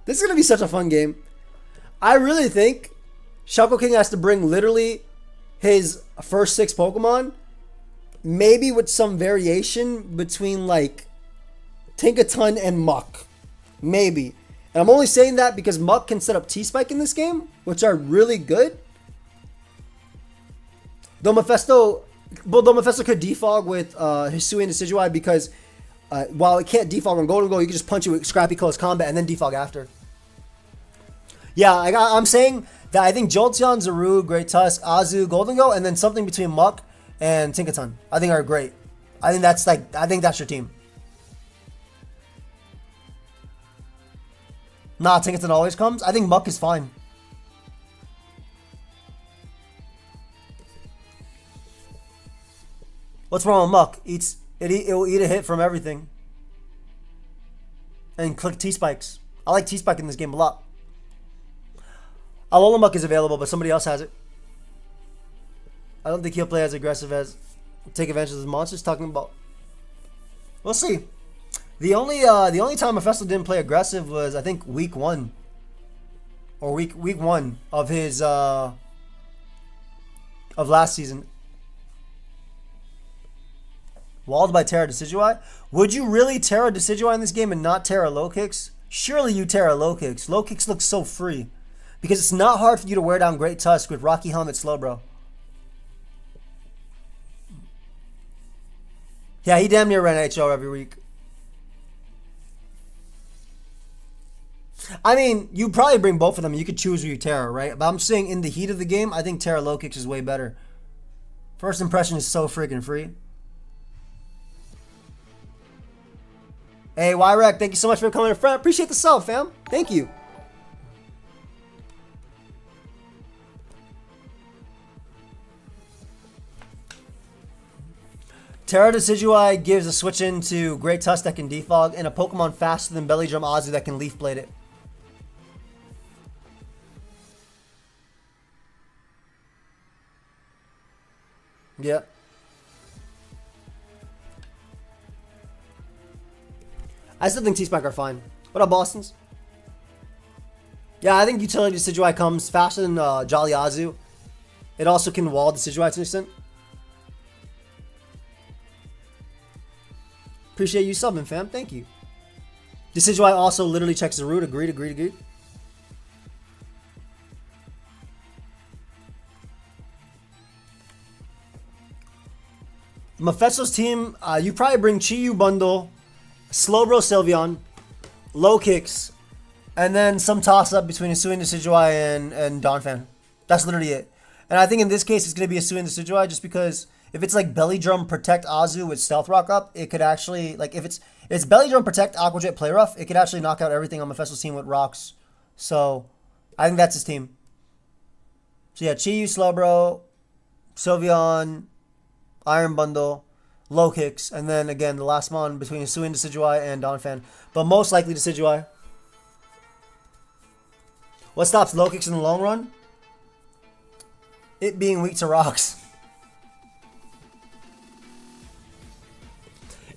This is going to be such a fun game. I really think Shuckle King has to bring literally his first 6 Pokemon. Maybe with some variation between, like, Tinkaton and Muck. Maybe. And I'm only saying that because Muck can set up T-Spike in this game, which are really good. Though Mephisto Well, the Mephisto could defog with Hisui and Decidueye because while it can't defog on Golden Go, you can just punch it with Scrappy Close Combat and then defog after. Yeah, I'm saying that I think Jolteon, Zaru, Great Tusk, Azu, Golden Go, and then something between Muck and Tinkaton, I think are great. I think that's your team. Nah, Tinkaton always comes. I think Muck is fine. What's wrong with Muck? It'll eat a hit from everything. And click T-Spikes. I like T-Spike in this game a lot. Alola Muck is available, but somebody else has it. I don't think he'll play as aggressive as take advantage of the monsters. Talking about, we'll see. The only time Mephisto didn't play aggressive was I think week 1 or week 1 of his of last season. Walled by Terra Decidueye. Would you really Terra Decidueye in this game and not Terra Low Kicks? Surely you Terra Low Kicks. Low Kicks look so free. Because it's not hard for you to wear down Great Tusk with Rocky Helmet Slowbro. Yeah, he damn near ran HO every week. I mean, you probably bring both of them. You could choose who you Terra, right? But I'm saying in the heat of the game, I think Terra Low Kicks is way better. First impression is so freaking free. Hey, Yrek, thank you so much for coming in front. Appreciate the sub, fam. Thank you. Terra Decidueye gives a switch into Great Tusk that can defog and a Pokemon faster than Belly Drum Azu that can Leaf Blade it. Yeah. I still think T-Spike are fine. What up, Boston's? Yeah, I think Utility Decidueye comes faster than Jolly Azu. It also can wall Decidueye to an extent. Appreciate you subbing, fam. Thank you. Decidueye also literally checks the route. Agreed. Mephisto's team, you probably bring Chi-Yu Bundle, Slowbro Sylveon, Low Kicks, and then some toss-up between Hisui and Decidueye and Donphan. That's literally it. And I think in this case, it's going to be Hisui and Decidueye just because if it's like Belly Drum Protect Azu with Stealth Rock up, it could actually, like if it's Belly Drum Protect Aqua Jet Play Rough, it could actually knock out everything on Mephisto's team with rocks. So, I think that's his team. So yeah, Chi-Yu, Slowbro, Sylveon, Iron Bundle, Low Kicks, and then again the last one between Hisui and Decidueye and Donphan. But most likely Decidueye. What stops Low Kicks in the long run? It being weak to rocks.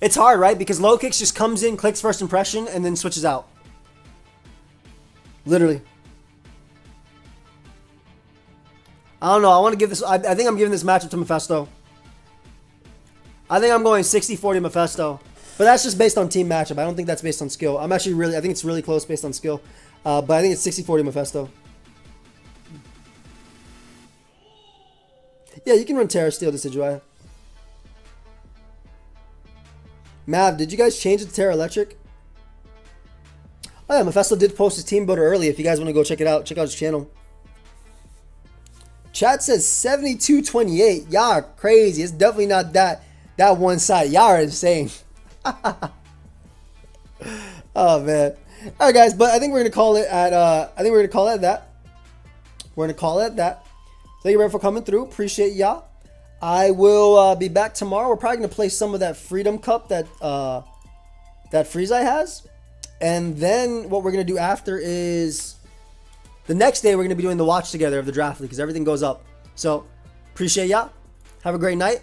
It's hard, right? Because Low Kicks just comes in, clicks first impression, and then switches out. Literally. I don't know. I want to give this... I think I'm giving this matchup to Mephisto. I think I'm going 60-40 Mephisto. But that's just based on team matchup. I don't think that's based on skill. I think it's really close based on skill. But I think it's 60-40 Mephisto. Yeah, you can run Terra Steel Decidueye. Mav, did you guys change it to Terra Electric? Oh yeah, Mephisto did post his team builder early. If you guys want to go check it out, check out his channel. Chat says 72-28. Y'all are crazy. It's definitely not that one side. Y'all are insane. Oh man. All right, guys, but I think we're gonna call it at. We're gonna call it at that. Thank you very much for coming through. Appreciate y'all. I will be back tomorrow. We're probably gonna play some of that Freedom Cup that Frieza has, and then what we're gonna do after is the next day we're gonna be doing the watch together of the draft league because everything goes up. So appreciate y'all. Have a great night.